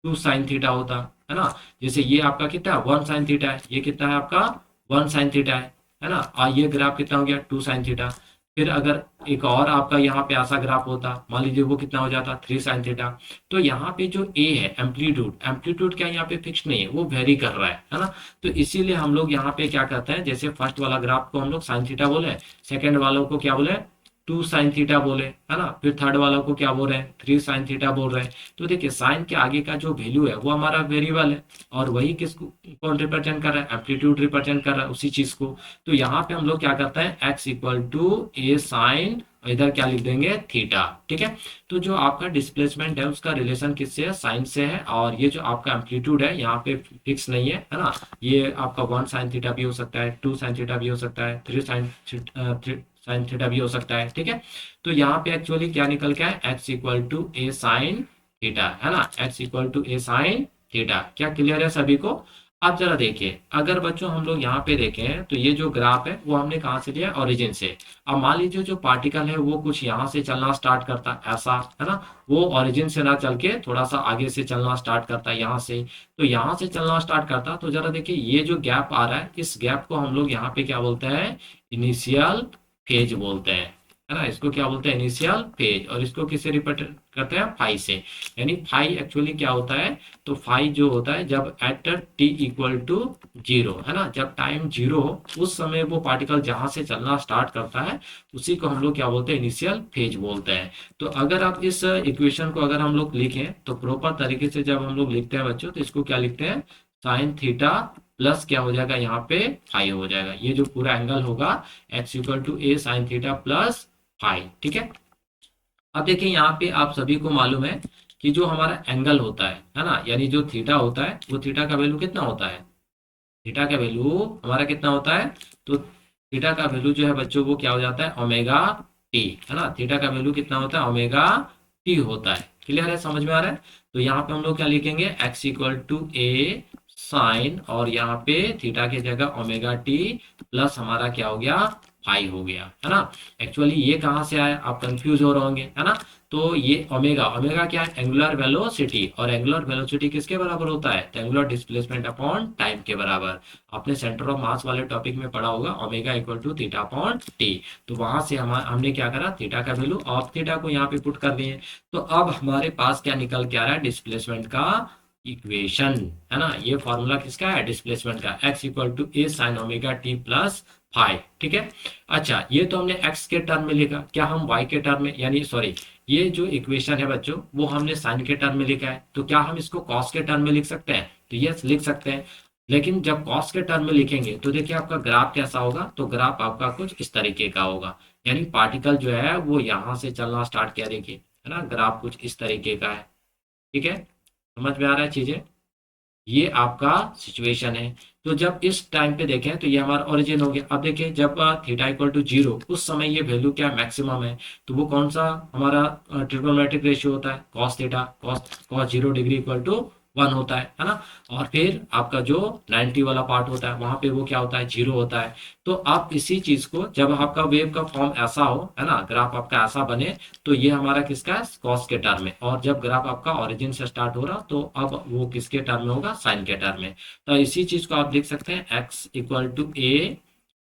टू साइन थीटा होता, है ना। जैसे ये आपका कितना है, 1 साइन थीटा है, ये कितना है आपका 1 साइन थीटा है ना। और ये ग्राफ कितना हो गया 2 साइन थीटा। फिर अगर एक और आपका यहाँ पे ऐसा ग्राफ होता, मान लीजिए वो कितना हो जाता 3 साइन थीटा। तो यहाँ पे जो ए है एम्पलीट्यूड, एम्पलीट्यूड क्या यहाँ पे फिक्स नहीं है, वो वेरी कर रहा है ना। तो इसीलिए हम लोग यहाँ पे क्या करते हैं, जैसे फर्स्ट वाला ग्राफ को हम लोग साइन थीटा बोले, सेकेंड वालों को क्या बोले 2 साइन थीटा बोले, है ना। फिर थर्ड वालों को क्या बोल रहे हैं, 3 साइन थीटा बोल रहे हैं। तो देखिए साइन के आगे का जो वैल्यू है वो हमारा वेरिएबल है, और वही किसको कौन रिप्रेजेंट कर रहा है, एम्पलीट्यूड रिप्रेजेंट कर रहा है उसी चीज को। तो यहाँ पे हम लोग क्या करते हैं, x equal to A sine, इधर क्या लिख देंगे थीटा, ठीक है। तो जो आपका डिस्प्लेसमेंट है उसका रिलेशन किससे है, साइन से है। और ये जो आपका एम्पलीट्यूड है यहाँ पे फिक्स नहीं है ना। ये आपका 1 साइन थीटा भी हो सकता है, 2 साइन थीटा भी हो सकता है, 3 साइन थीटा भी हो सकता है, ठीक है। तो यहाँ पे एक्चुअली क्या निकल के है, x equal to A sine theta, है ना, x equal to A sine theta. क्या क्लियर है सभी को। आप जरा देखिए, अगर बच्चों हम लोग यहाँ पे देखें तो ये जो ग्राफ है वो हमने कहाँ से लिया, ओरिजिन से। अब मान लीजिए जो पार्टिकल है वो कुछ यहाँ से चलना स्टार्ट करता है ऐसा, है ना। वो ओरिजिन से ना चल के थोड़ा सा आगे से चलना स्टार्ट करता है यहाँ से। तो यहाँ से चलना स्टार्ट करता, तो जरा देखिए ये जो गैप आ रहा है इस गैप को हम लोग यहाँ पे क्या बोलते हैं, इनिशियल फेज बोलते हैं, है ना। इसको क्या बोलते हैं, इनिशियल फेज। और इसको किससे रिप्रेजेंट करते हैं, फाई से। यानी फाई एक्चुअली क्या होता है, तो फाई जो होता है जब at t equal to zero, है ना, जब टाइम जीरो हो उस समय वो पार्टिकल जहां से चलना स्टार्ट करता है उसी को हम लोग क्या बोलते हैं, इनिशियल फेज बोलते हैं। तो अगर आप इस इक्वेशन को अगर हम लोग लिखें तो प्रॉपर तरीके से जब हम लोग लिखते हैं बच्चों, तो इसको क्या लिखते हैं, साइन थीटा प्लस क्या हो जाएगा यहाँ पे फाइव हो जाएगा। ये जो पूरा एंगल होगा x equal to A sine theta plus five, ठीक है। अब देखिए यहाँ पे आप सभी को मालूम है कि जो हमारा एंगल होता है ना, यानी जो थीटा होता है वो थीटा का वैल्यू कितना होता है, थीटा का वैल्यू हमारा कितना होता है। तो थीटा का वैल्यू जो है बच्चों वो क्या हो जाता है, ओमेगा टी, है ना। थीटा का वैल्यू कितना होता है, ओमेगा टी होता है। क्लियर है, समझ में आ रहा है। तो यहाँ पे हम लोग क्या लिखेंगे, x equal to A sine, और यहाँ पे थीटा की जगह ओमेगा टी प्लस हमारा क्या हो गया, फाइव हो गया, है ना। एक्चुअली ये कहाँ से आया, आप कंफ्यूज हो रहे होंगे, है ना। तो ये ओमेगा, ओमेगा क्या है, एंगुलर वेलोसिटी। और एंगुलर वेलोसिटी किसके बराबर होता है, एंगुलर डिस्प्लेसमेंट अपॉन टाइम के बराबर। आपने सेंटर ऑफ मास वाले टॉपिक में पढ़ा होगा, omega equal to theta upon t. तो वहां से हमने क्या करा, थीटा का वैल्यू और थीटा को यहाँ पे पुट कर दिए। तो अब हमारे पास क्या निकल के आ रहा है, डिस्प्लेसमेंट का इक्वेशन, है ना। ये फॉर्मूला किसका है, डिस्प्लेसमेंट का, x equal to A sine omega t plus five, ठीक है। अच्छा ये तो हमने एक्स के टर्म में लिखा, क्या हम वाई के टर्म में, यानी सॉरी ये जो इक्वेशन है बच्चों वो हमने साइन के टर्म में लिखा है, तो क्या हम इसको कॉस के टर्म में लिख सकते हैं, तो यस लिख सकते हैं। लेकिन जब कॉस के टर्म में लिखेंगे तो देखिए आपका ग्राफ कैसा होगा, तो ग्राफ आपका कुछ इस तरीके का होगा। यानी पार्टिकल जो है वो यहाँ से चलना स्टार्ट किया, देखिए, है ना, ग्राफ कुछ इस तरीके का है, ठीक है। समझ में आ रहा है चीजें, ये आपका सिचुएशन है। तो जब इस टाइम पे देखें तो ये हमारा ओरिजिन हो गया। अब देखिए जब थीटा इक्वल टू जीरो उस समय ये वैल्यू क्या मैक्सिमम है, तो वो कौन सा हमारा ट्रिग्नोमेट्रिक रेशियो होता है, cos theta, cos cos 0 degree equal to 1 होता है ना। और फिर आपका जो 90 वाला पार्ट होता है वहां पे वो क्या होता है, 0 होता है। तो आप इसी चीज को जब आपका वेव का फॉर्म ऐसा हो, है ना, ग्राफ आपका ऐसा बने, तो ये हमारा किसका है, कॉस के टर्म में। और जब ग्राफ आपका ओरिजिन से स्टार्ट हो रहा तो अब वो किसके टर्म में होगा, साइन के टर्म में। तो इसी चीज को आप देख सकते हैं, x equal to a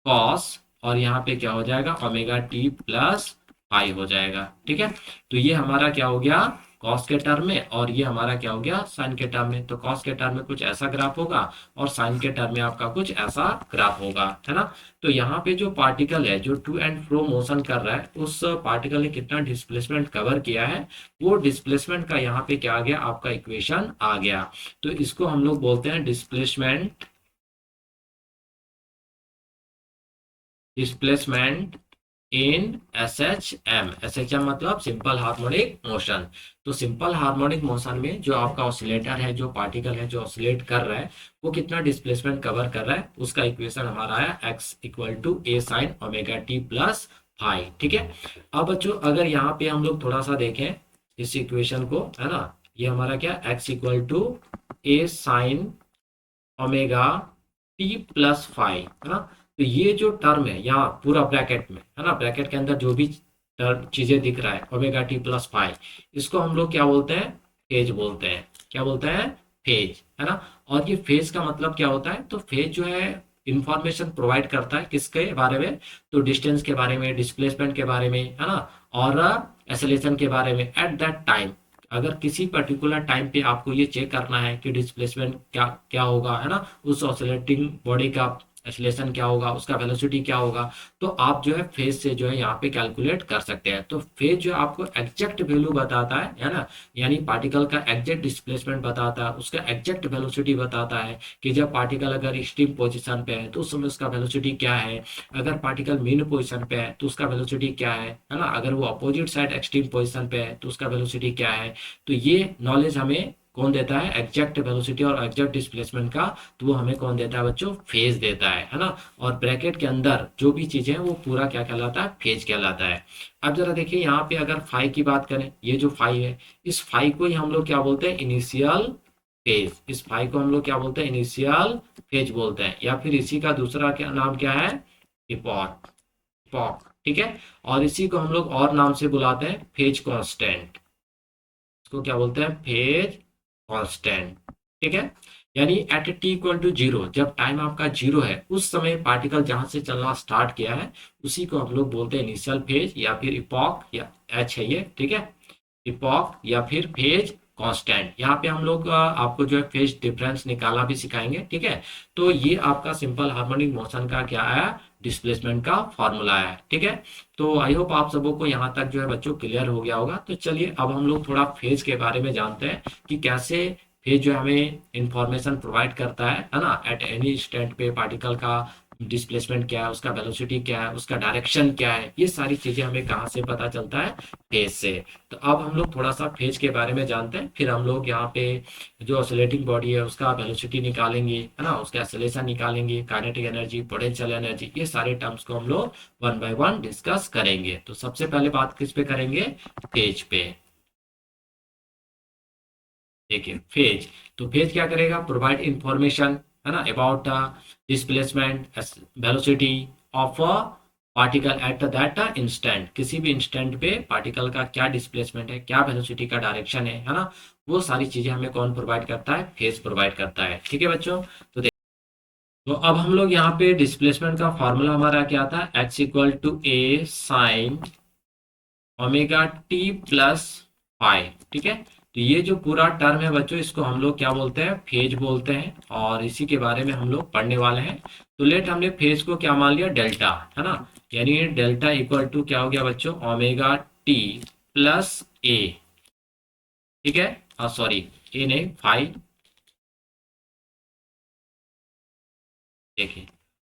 cos, और यहाँ पे क्या हो जाएगा, ओमेगा टी प्लस पाई हो जाएगा, ठीक है। तो ये हमारा क्या हो गया, कॉस के टर्म में, और ये हमारा क्या हो गया, साइन के टर्म में। तो कॉस के टर्म में कुछ ऐसा ग्राफ होगा और साइन के टर्म में आपका कुछ ऐसा ग्राफ होगा, है ना। तो यहाँ पे जो पार्टिकल है जो टू एंड फ्रो मोशन कर रहा है उस पार्टिकल ने कितना डिस्प्लेसमेंट कवर किया है, वो डिस्प्लेसमेंट का यहाँ पे क्या आ गया, आपका इक्वेशन आ गया। तो इसको हम लोग बोलते हैं displacement, displacement in SHM। SHM मतलब सिंपल हार्मोनिक मोशन। तो सिंपल हार्मोनिक मोशन में जो आपका ऑसिलेटर है, जो पार्टिकल है जो ऑसिलेट कर रहा है, वो कितना डिस्प्लेसमेंट कवर कर रहा है, उसका इक्वेशन हमारा आया x equal to A sine omega t plus five. ठीक है। अब बच्चों अगर यहाँ पे हम लोग थोड़ा सा देखें इस इक्वेशन को, है ना, ये हमारा क्या x equal to A sine omega t plus five, है ना। तो ये जो टर्म है यहाँ पूरा ब्रैकेट में, है ना, ब्रैकेट के अंदर जो भी टर्म चीजें दिख रहा है ओमेगा टी प्लस फाइव, इसको हम लोग क्या बोलते हैं, फेज बोलते हैं। क्या बोलते हैं, फेज, है ना। और ये फेज का मतलब क्या होता है, तो फेज जो है इंफॉर्मेशन प्रोवाइड करता है किसके बारे में, तो डिस्टेंस के बारे में, डिस्प्लेसमेंट के बारे में, है ना, और एक्सेलरेशन के बारे में एट दैट टाइम। अगर किसी पर्टिकुलर टाइम पे आपको ये चेक करना है कि डिस्प्लेसमेंट क्या क्या होगा, है ना, उस ऑसिलेटिंग बॉडी का एक्सेलरेशन क्या होगा, उसका वेलोसिटी क्या होगा, तो आप जो है फेज से जो है यहाँ पे कैलकुलेट कर सकते हैं। तो फेज जो है आपको एग्जैक्ट वैल्यू बताता है ना, यानी पार्टिकल का एग्जैक्ट डिस्प्लेसमेंट बताता है, उसका एग्जैक्ट वेलोसिटी बताता है कि जब पार्टिकल अगर एक्सट्रीम पोजीशन पे है तो उस समय उसका वेलोसिटी क्या है, अगर पार्टिकल मीन पोजीशन पे है तो उसका वेलोसिटी क्या है ना, अगर वो अपोजिट साइड एक्सट्रीम पोजीशन पे है तो उसका वेलोसिटी क्या है। तो ये नॉलेज हमें कौन देता है, एग्जैक्ट वेलोसिटी और एग्जैक्ट डिस्प्लेसमेंट का, तो वो हमें कौन देता है बच्चों, फेज देता है ना। और ब्रैकेट के अंदर जो भी चीजें हैं वो पूरा क्या कहलाता है, फेज कहलाता है। अब जरा देखिए यहाँ पे अगर फाई की बात करें, ये जो फाई है, इस फाई को ही हम लोग क्या बोलते हैं, इनिशियल फेज। इस फाई को हम लोग क्या बोलते हैं, इनिशियल फेज बोलते हैं, या फिर इसी का दूसरा क्या नाम क्या है, इपॉक। इपॉक, ठीक है। और इसी को हम लोग और नाम से बुलाते हैं फेज कांस्टेंट। इसको क्या बोलते हैं, फेज कांस्टेंट। ठीक है। यानी at t equal to zero, जब टाइम आपका जीरो है उस समय पार्टिकल जहां से चलना स्टार्ट किया है उसी को हम लोग बोलते हैं इनिशियल फेज, या फिर इपॉक, या एच है ये, ठीक है, इपॉक या फिर फेज कांस्टेंट। यहाँ पे हम लोग आपको जो है फेज डिफरेंस निकालना भी सिखाएंगे। ठीक है। तो ये आपका सिंपल हार्मोनिक मोशन का क्या आया, डिस्प्लेसमेंट का फॉर्मूला है। ठीक है। तो आई होप आप सबों को यहाँ तक जो है बच्चों क्लियर हो गया होगा। तो चलिए अब हम लोग थोड़ा फेज के बारे में जानते हैं कि कैसे फेज जो है हमें इंफॉर्मेशन प्रोवाइड करता है ना, एट एनी इंस्टेंट पे पार्टिकल का डिस्प्लेसमेंट क्या है, उसका वेलोसिटी क्या है, उसका डायरेक्शन क्या है, ये सारी चीजें हमें कहाँ से पता चलता है, फेज से। तो अब हम लोग थोड़ा सा फेज के बारे में जानते हैं, फिर हम लोग यहाँ पे जो ऑसिलेटिंग बॉडी है उसका वेलोसिटी निकालेंगे, है ना, उसका एक्सेलरेशन निकालेंगे, काइनेटिक एनर्जी, पोटेंशियल एनर्जी, ये सारे टर्म्स को हम लोग वन बाय वन डिस्कस करेंगे। तो सबसे पहले बात किस पे करेंगे, फेज पे। देखिए फेज, तो फेज क्या करेगा, प्रोवाइड इंफॉर्मेशन, है ना, about displacement velocity of a particle at that instant. किसी भी इंस्टेंट पे पार्टिकल का क्या डिस्प्लेसमेंट है, क्या वेलोसिटी का डायरेक्शन है ना, वो सारी चीजें हमें कौन प्रोवाइड करता है, फेज प्रोवाइड करता है। ठीक है बच्चों। तो तो अब हम लोग यहाँ पे डिस्प्लेसमेंट का फॉर्मूला हमारा क्या था, x equal to A sine omega t plus five. ठीक है। तो ये जो पूरा टर्म है बच्चों, इसको हम लोग क्या बोलते हैं, फेज बोलते हैं, और इसी के बारे में हम लोग पढ़ने वाले हैं। तो लेट हमने फेज को क्या मान लिया, डेल्टा, है ना, यानी डेल्टा इक्वल टू क्या हो गया बच्चों, ओमेगा टी प्लस ए। ठीक है, हाँ सॉरी, ए नहीं, फाइव। देखिए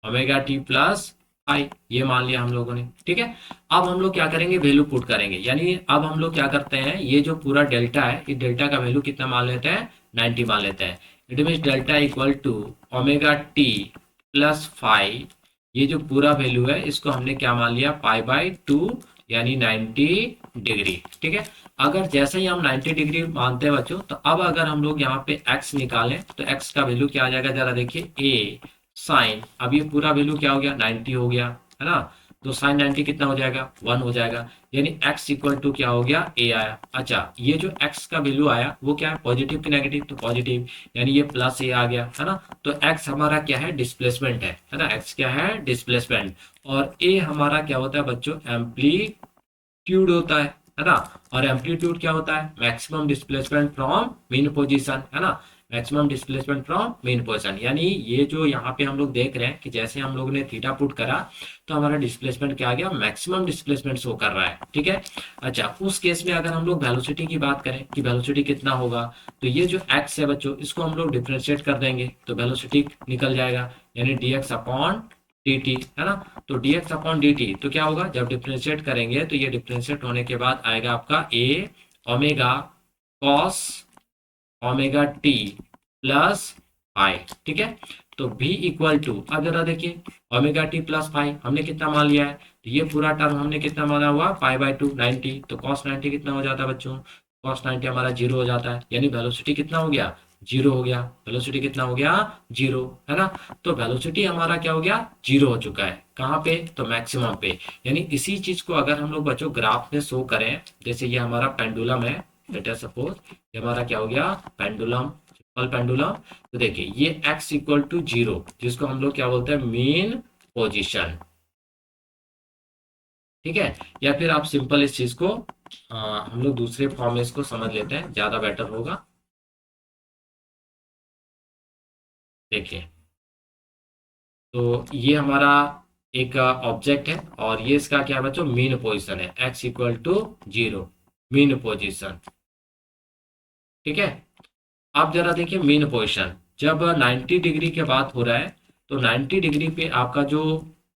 ओमेगा टी प्लस आई, ये मान लिया हम लोगों ने। ठीक है। अब हम लोग क्या करेंगे, वैल्यू पुट करेंगे, यानी अब हम लोग क्या करते हैं, ये जो पूरा डेल्टा है, इस डेल्टा का वैल्यू कितना मान लेते हैं, 90 मान लेते हैं। It mean delta equal to omega t plus five, ये जो पूरा वैल्यू है इसको हमने क्या मान लिया, पाई बाई टू, यानी 90 डिग्री। ठीक है। अगर जैसे ही हम 90 डिग्री मानते हैं बच्चों, तो अब अगर हम लोग यहाँ पे x निकालें तो x का वैल्यू क्या आ जाएगा, जरा देखिए, a साइन, अब ये पूरा वैल्यू क्या हो गया, 90 हो गया, है ना। तो साइन 90 कितना हो जाएगा, 1 हो जाएगा, यानी x इक्वल टू क्या हो गया, a आया। अच्छा, ये जो x का वैल्यू आया वो क्या है, पॉजिटिव की नेगेटिव, तो पॉजिटिव, यानी ये प्लस a आ गया, है ना। तो x हमारा क्या है, डिस्प्लेसमेंट है ना, x क्या है, डिस्प्लेसमेंट। और a हमारा क्या होता है बच्चों, एम्पलीट्यूड होता है ना। और एम्पलीट्यूड क्या होता है, maximum displacement from mean position, है ना, maximum displacement from main position. यानी ये जो यहाँ पे हम लोग देख रहे हैं कि जैसे हम लोग ने थीटा पुट करा तो हमारा डिस्प्लेसमेंट क्या आ गया, मैक्सिमम डिस्प्लेसमेंट शो कर रहा है। ठीक है। अच्छा, उस केस में अगर हम लोग वेलोसिटी की बात करें कि वेलोसिटी कितना होगा, तो ये जो एक्स है बच्चों, इसको हम लोग डिफ्रेंशिएट कर देंगे तो वेलोसिटी निकल जाएगा, यानी dx अपॉन डी टी, है ना। तो D x upon D T, तो क्या होगा जब डिफ्रेंशिएट करेंगे तो ये डिफ्रेंशिएट होने के बाद आएगा आपका A omega cos omega t plus phi, ठीक है। तो v इक्वल टू, अब जरा देखिए, ओमेगा टी प्लस फाई हमने कितना मान लिया है, तो ये पूरा टर्म हमने कितना माना हुआ, पाई बाय टू 90। तो कॉस 90 कितना हो जाता है बच्चों, कॉस 90 हमारा जीरो हो जाता है, यानी वेलोसिटी कितना हो गया, जीरो हो गया। वेलोसिटी कितना हो गया, जीरो, है ना। तो वेलोसिटी हमारा क्या हो गया, जीरो हो चुका है, कहाँ पे, तो मैक्सिमम पे। यानी इसी चीज को अगर हम लोग बच्चों ग्राफ में शो करें, जैसे ये हमारा पेंडुलम है, लेट अस सपोज ये हमारा क्या हो गया, पेंडुलम, सिंपल पेंडुलम। तो देखिए ये x इक्वल टू जीरो, जिसको हम लोग क्या बोलते हैं, मीन पोजीशन, ठीक है। या फिर आप सिंपल इस चीज को हम लोग दूसरे फॉर्म में इसको समझ लेते हैं, ज्यादा बेटर होगा। देखिए, तो ये हमारा एक ऑब्जेक्ट है और ये इसका क्या है बच्चों, मीन पोजीशन है, x equal to zero, mean position, ठीक है। आप जरा देखिए मीन पोजीशन, जब 90 डिग्री के बात हो रहा है, तो 90 डिग्री पे आपका जो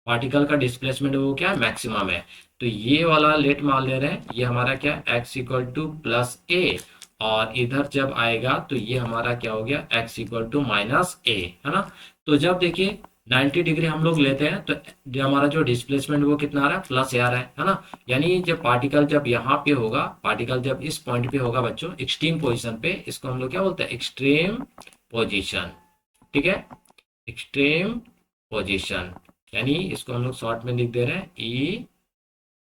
पार्टिकल का डिस्प्लेसमेंट है वो क्या है, मैक्सिमम है। तो ये वाला लेट मान ले रहे हैं, ये हमारा क्या, एक्स इक्वल टू प्लस ए, और इधर जब आएगा तो ये हमारा क्या हो गया, एक्स इक्वल टू माइनस ए, है ना। तो जब देखिए 90 डिग्री हम लोग लेते हैं तो जो हमारा जो डिस्प्लेसमेंट वो कितना आ रहा है, प्लस ए आ रहा है ना। यानी जब पार्टिकल जब यहाँ पे होगा, पार्टिकल जब इस पॉइंट पे होगा बच्चों, एक्सट्रीम पोजीशन पे, इसको हम लोग क्या बोलते हैं, एक्सट्रीम पोजीशन, ठीक है, एक्सट्रीम पोजीशन। यानी इसको हम लोग शॉर्ट में लिख दे रहे हैं ई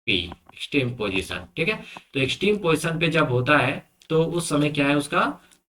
पी, एक्सट्रीम पोजीशन, ठीक है। तो एक्सट्रीम पोजीशन पे जब होता है तो उस समय क्या है उसका,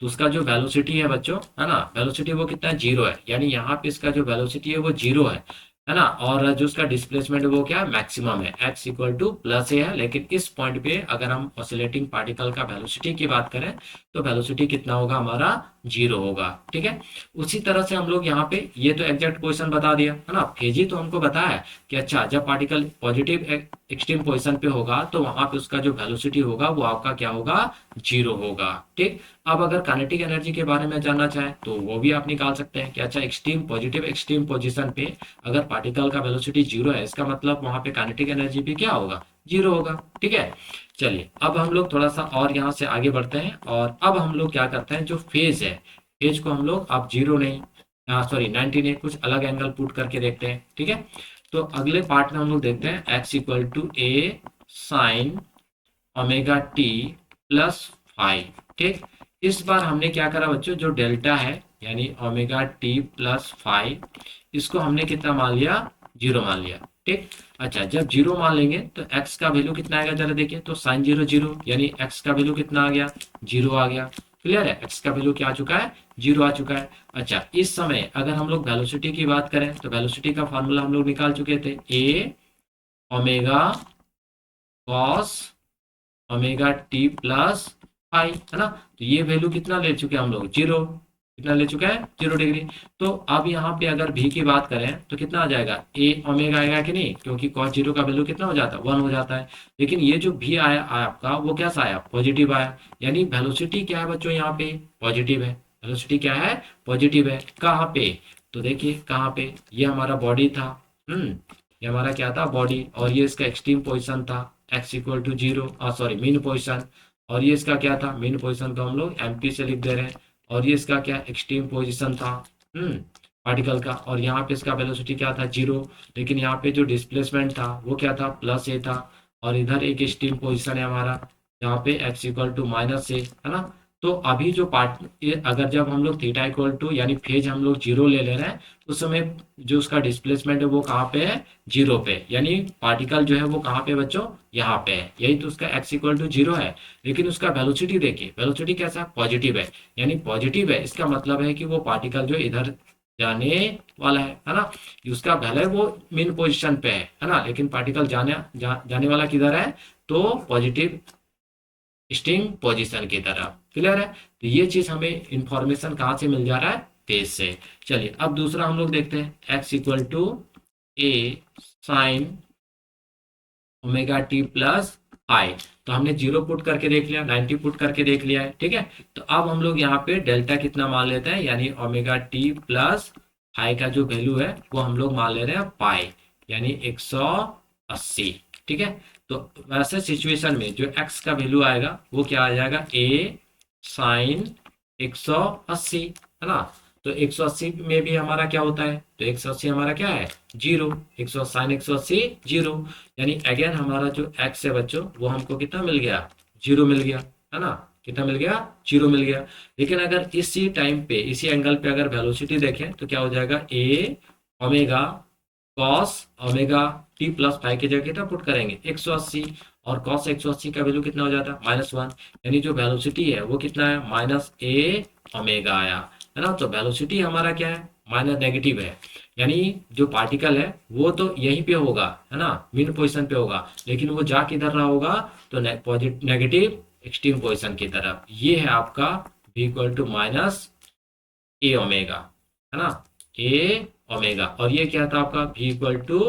तो उसका जो वेलोसिटी है बच्चों, है ना, वेलोसिटी वो कितना है, जीरो है। यानी यहाँ पे इसका जो वेलोसिटी है वो जीरो है ना। और जो उसका डिस्प्लेसमेंट है वो क्या है, मैक्सिमम है, x इक्वल टू प्लस ए है। लेकिन इस पॉइंट पे अगर हम ऑसिलेटिंग पार्टिकल का वेलोसिटी की बात करें तो वेलोसिटी कितना होगा हमारा, जीरो होगा, ठीक है। उसी तरह से हम लोग यहाँ पे ये तो एग्जैक्ट क्वेश्चन बता दिया, है ना। फेज ही तो हमको बताया है कि अच्छा जब पार्टिकल पॉजिटिव एक्सट्रीम पोजिशन पे होगा तो वहां पे उसका जो वेलोसिटी होगा वो आपका क्या होगा, जीरो होगा, ठीक। अब अगर काइनेटिक एनर्जी के बारे में जानना चाहें तो वो भी आप निकाल सकते हैं कि अच्छा एक्सट्रीम पॉजिटिव एक्सट्रीम पोजीशन पे अगर पार्टिकल का वेलोसिटी जीरो है, इसका मतलब वहां पे काइनेटिक एनर्जी भी क्या होगा, जीरो होगा, ठीक है। चलिए अब हम लोग थोड़ा सा और यहाँ से आगे बढ़ते हैं, और अब हम लोग क्या करते हैं, जो फेज है, फेज को हम लोग अब जीरो नहीं, सॉरी 90 नहीं, कुछ अलग एंगल पुट करके देखते हैं, ठीक है। तो अगले पार्ट में हम लोग देखते हैं x equal to A sine omega t plus five, ठीक। इस बार हमने क्या करा बच्चों, जो डेल्टा है यानी ओमेगा टी प्लस फाइव, इसको हमने कितना मान लिया, जीरो मान लिया, ठीक। अच्छा जब जीरो मान लेंगे तो x का वैल्यू कितना आएगा जरा देखिए, तो साइन जीरो जीरो, यानी x का वैल्यू कितना आ गया, जीरो आ गया। क्लियर है, x का वैल्यू क्या आ चुका है, जीरो आ चुका है। अच्छा इस समय अगर हम लोग वेलोसिटी की बात करें तो वेलोसिटी का फॉर्मूला हम लोग निकाल चुके थे, A omega cos omega t plus five, है ना। तो ये वैल्यू कितना ले चुके हैं हम लोग, जीरो, कितना ले चुके हैं, जीरो डिग्री। तो अब यहाँ पे अगर भी की बात करें तो कितना आ जाएगा, ए ओमेगा आएगा कि नहीं, क्योंकि कॉस जीरो का वैल्यू कितना हो जाता है, वन हो जाता है। लेकिन ये जो भी आया आपका वो कैसा आया, पॉजिटिव आया। यानी वेलोसिटी क्या है बच्चों, यहाँ पे पॉजिटिव है, वेलोसिटी क्या है, पॉजिटिव है। कहाँ पे, तो देखिए कहाँ पे, ये हमारा बॉडी था, ये हमारा क्या था, बॉडी, और ये इसका एक्सट्रीम पोजिशन था, x equal to zero, sorry mean position. और ये इसका क्या था, मीन पोजिशन को हम लोग एमपी से लिख दे रहे हैं। और ये इसका क्या, एक्सट्रीम पोजिशन था, हम्म पार्टिकल का। और यहाँ पे इसका वेलोसिटी क्या था, जीरो। लेकिन यहाँ पे जो डिस्प्लेसमेंट था वो क्या था, प्लस ए था। और इधर एक एक्सट्रीम पोजिशन है हमारा, यहाँ पे एक्स इक्वल टू माइनस ए, है ना। तो अभी जो पार्ट अगर जब हम लोग थीटा इक्वल टू यानी फेज हम लोग जीरो ले ले रहे हैं, उस समय जो उसका डिस्प्लेसमेंट है वो कहाँ पे है, जीरो पे। यानी पार्टिकल जो है वो कहाँ पे बच्चों, यहाँ पे है, यही तो उसका x इक्वल टू जीरो है। लेकिन उसका वेलोसिटी देखिए, वेलोसिटी कैसा, पॉजिटिव है। यानी पॉजिटिव है, इसका मतलब है कि वो पार्टिकल जो इधर जाने वाला है ना। उसका भले वो मेन पोजिशन पे है ना, लेकिन पार्टिकल जाने वाला किधर है, तो पॉजिटिव स्टिंग पोजीशन की तरफ। क्लियर है, तो ये चीज हमें इंफॉर्मेशन कहाँ से मिल जा रहा है, पेज से। चलिए अब दूसरा हम लोग देखते हैं, x equal to A sine omega t plus I. तो हमने जीरो पुट करके देख लिया, 90 पुट करके देख लिया है, ठीक है। तो अब हम लोग यहाँ पे डेल्टा कितना मान लेते हैं, यानी ओमेगा टी प्लस फाई का जो वैल्यू है वो हम लोग मान ले रहे हैं पाई, यानी 180। ठीक है, तो वैसे सिचुएशन में जो एक्स का वैल्यू आएगा वो क्या आ जाएगा, ए साइन 180, है ना। तो 180 में भी हमारा क्या होता है, तो 180 हमारा क्या है, जीरो। 100 साइन 180 जीरो, यानी अगेन हमारा जो एक्स है बच्चों वो हमको कितना मिल गया, जीरो मिल गया, है ना। कितना मिल गया, जीरो मिल गया। लेकिन अगर इसी टाइम पे इसी एंगल पे अगर वेलोसिटी देखें तो क्या हो जाएगा, A omega cos omega t plus five की जगह कितना पुट करेंगे, 180। और कॉस 180 का वैल्यू कितना हो जाता है, -1। यानी जो वेलोसिटी है वो कितना है, -a ओमेगा आया, है ना। तो वेलोसिटी हमारा क्या है, माइनस नेगेटिव है। यानी जो पार्टिकल है वो तो यहीं पे होगा, है ना, मिड पोजिशन पे होगा, लेकिन वो जा किधर रहा होगा, तो नेगेटिव एक्सट्रीम पोजिशन की तरफ। ये है आपका v equal to minus a omega, है ना, ए ओमेगा। और ये क्या था आपका v इक्वल टू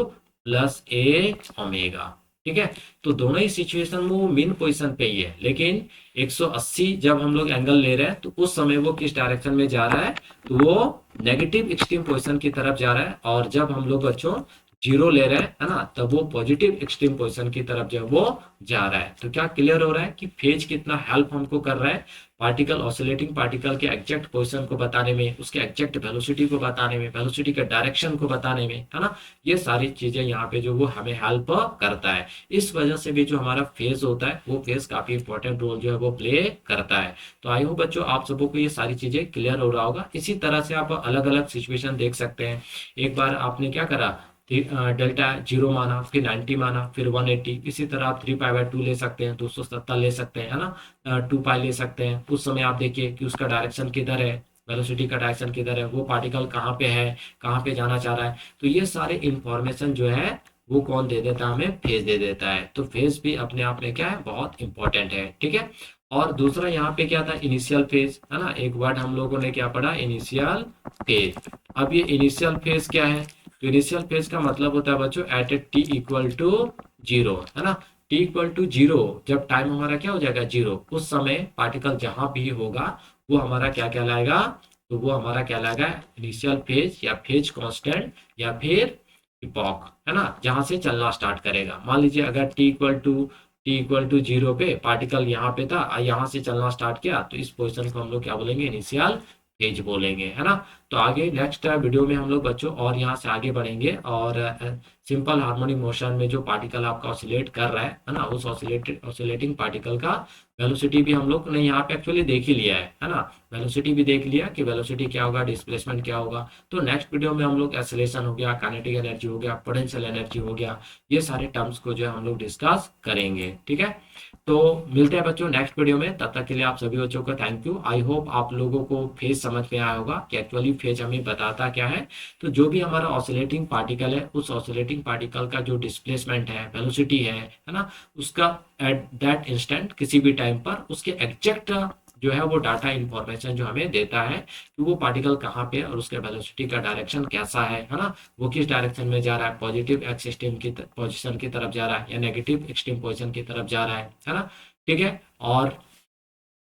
प्लस ए ओमेगा। ठीक है, तो दोनों ही सिचुएशन में वो मेन पोजीशन पे ही है, लेकिन 180 जब हम लोग एंगल ले रहे हैं तो उस समय वो किस डायरेक्शन में जा रहा है, तो वो नेगेटिव एक्सट्रीम पोजीशन की तरफ जा रहा है। और जब हम लोग बच्चों जीरो ले रहे हैं, है ना, तब वो पॉजिटिव एक्सट्रीम पोजीशन की तरफ जो है वो जा रहा है। तो क्या क्लियर हो रहा है कि फेज कितना हेल्प हमको कर रहा है पार्टिकल, ऑसिलेटिंग पार्टिकल के एग्जैक्ट पोजीशन को बताने में, उसके एग्जैक्ट वेलोसिटी को बताने में, वेलोसिटी के डायरेक्शन को बताने में, है ना। ये सारी चीजें यहाँ पे जो वो हमें हेल्प करता है। इस वजह से भी जो हमारा फेज होता है वो फेज काफी इंपॉर्टेंट रोल जो है वो प्ले करता है। तो आई होप बच्चों आप सबको को ये सारी चीजें क्लियर हो रहा होगा। इसी तरह से आप अलग अलग सिचुएशन देख सकते हैं। एक बार आपने क्या करा, डेल्टा जीरो माना, फिर 90 माना, फिर 180। इसी तरह आप 3 पाई बाय 2 ले सकते हैं, 270 ले सकते हैं, है ना, 2 पाई ले सकते हैं। उस समय आप देखिए कि उसका डायरेक्शन किधर है, वेलोसिटी का डायरेक्शन किधर है, वो पार्टिकल कहाँ पे है, कहाँ पे जाना चाह रहा है। तो ये सारे इंफॉर्मेशन जो है वो कौन दे देता है, हमें फेज दे देता है। तो फेज भी अपने आप में क्या है, बहुत इंपॉर्टेंट है। ठीक है, और दूसरा यहाँ पे क्या था, इनिशियल फेज, है ना। एक वर्ड हम लोगों ने क्या पढ़ा, इनिशियल फेज। अब ये इनिशियल फेज क्या है, तो इनिशियल फेज का मतलब होता है बच्चों at a t equal to zero, है ना। टी इक्वल टू जीरो, जब टाइम हमारा क्या हो जाएगा, जीरो, उस समय पार्टिकल जहां भी होगा वो हमारा क्या कहलाएगा, तो वो हमारा कहलाएगा इनिशियल फेज या फेज कांस्टेंट या फिर इपॉक, है ना, जहां से चलना स्टार्ट करेगा। मान लीजिए अगर टी इक्वल टू जीरो पे पार्टिकल यहाँ पे था, यहाँ से चलना स्टार्ट किया, तो इस पोजिशन को हम लोग क्या बोलेंगे, इनिशियल फेज बोलेंगे, है ना। तो आगे नेक्स्ट वीडियो में हम लोग बच्चों और यहाँ से आगे बढ़ेंगे, और सिंपल हार्मोनिक मोशन में जो पार्टिकल आपका ऑसिलेट कर रहा है ना, उस ऑसिलेटिंग पार्टिकल का वेलोसिटी भी हम लोग ने यहाँ पे एक्चुअली देख ही लिया है ना। वेलोसिटी भी देख लिया कि वेलोसिटी क्या होगा, डिस्प्लेसमेंट क्या होगा। तो नेक्स्ट वीडियो में हम लोग एक्सेलरेशन हो गया, काइनेटिक एनर्जी हो गया, पोटेंशियल एनर्जी हो गया, ये सारे टर्म्स को जो है हम लोग डिस्कस करेंगे। ठीक है, तो मिलते हैं बच्चों नेक्स्ट वीडियो में। तब तक के लिए आप सभी बच्चों को थैंक यू। आई होप आप लोगों को फेज समझ में आया होगा कि एक्चुअली फेज हमें बताता क्या है। तो जो भी हमारा ऑसिलेटिंग पार्टिकल है, उस ऑसिलेटिंग पार्टिकल का जो डिस्प्लेसमेंट है, वेलोसिटी है ना, उसका एट दैट इंस्टेंट किसी भी टाइम पर उसके एग्जैक्ट जो है वो डाटा इंफॉर्मेशन जो हमें देता है कि वो पार्टिकल कहाँ पे और उसके वेलोसिटी का डायरेक्शन कैसा है ना, वो किस डायरेक्शन में जा रहा है, पॉजिटिव एक्स एक्सट्रीम की पोजीशन की तरफ जा रहा है या नेगेटिव एक्सट्रीम पोजीशन की तरफ जा रहा है ना। ठीक है, और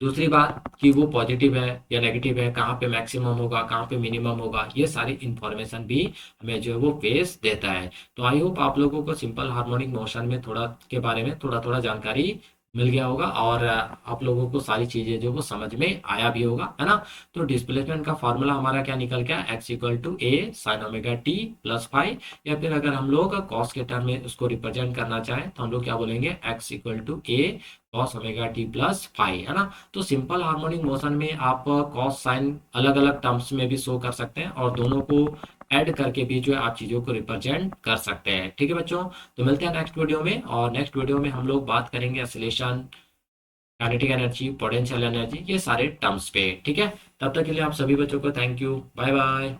दूसरी बात कि वो पॉजिटिव है या नेगेटिव है, कहाँ पे मैक्सिमम होगा, कहाँ पे मिनिमम होगा, ये सारी इंफॉर्मेशन भी हमें जो है वो फेस देता है। तो आई होप आप लोगों को सिंपल हार्मोनिक मोशन में थोड़ा के बारे में थोड़ा थोड़ा जानकारी मिल गया होगा, और आप लोगों को सारी चीजें जो वो समझ में आया भी होगा, है ना। तो डिस्प्लेसमेंट का फॉर्मूला हमारा क्या निकल गया, x equal to A sine omega t plus five, या फिर अगर हम लोग कॉस के टर्म में उसको रिप्रेजेंट करना चाहें तो हम लोग क्या बोलेंगे, x equal to a cos omega t plus five, है ना। तो सिंपल हार्मोनिक मोशन में आप कॉस साइन अलग अलग टर्म्स में भी शो कर सकते हैं, और दोनों को ऐड करके भी जो है आप चीज़ों को रिप्रेजेंट कर सकते हैं। ठीक है बच्चों, तो मिलते हैं नेक्स्ट वीडियो में, और नेक्स्ट वीडियो में हम लोग बात करेंगे acceleration, kinetic energy, potential energy, ये सारे टर्म्स पे। ठीक है, तब तक के लिए आप सभी बच्चों को थैंक यू, बाय बाय।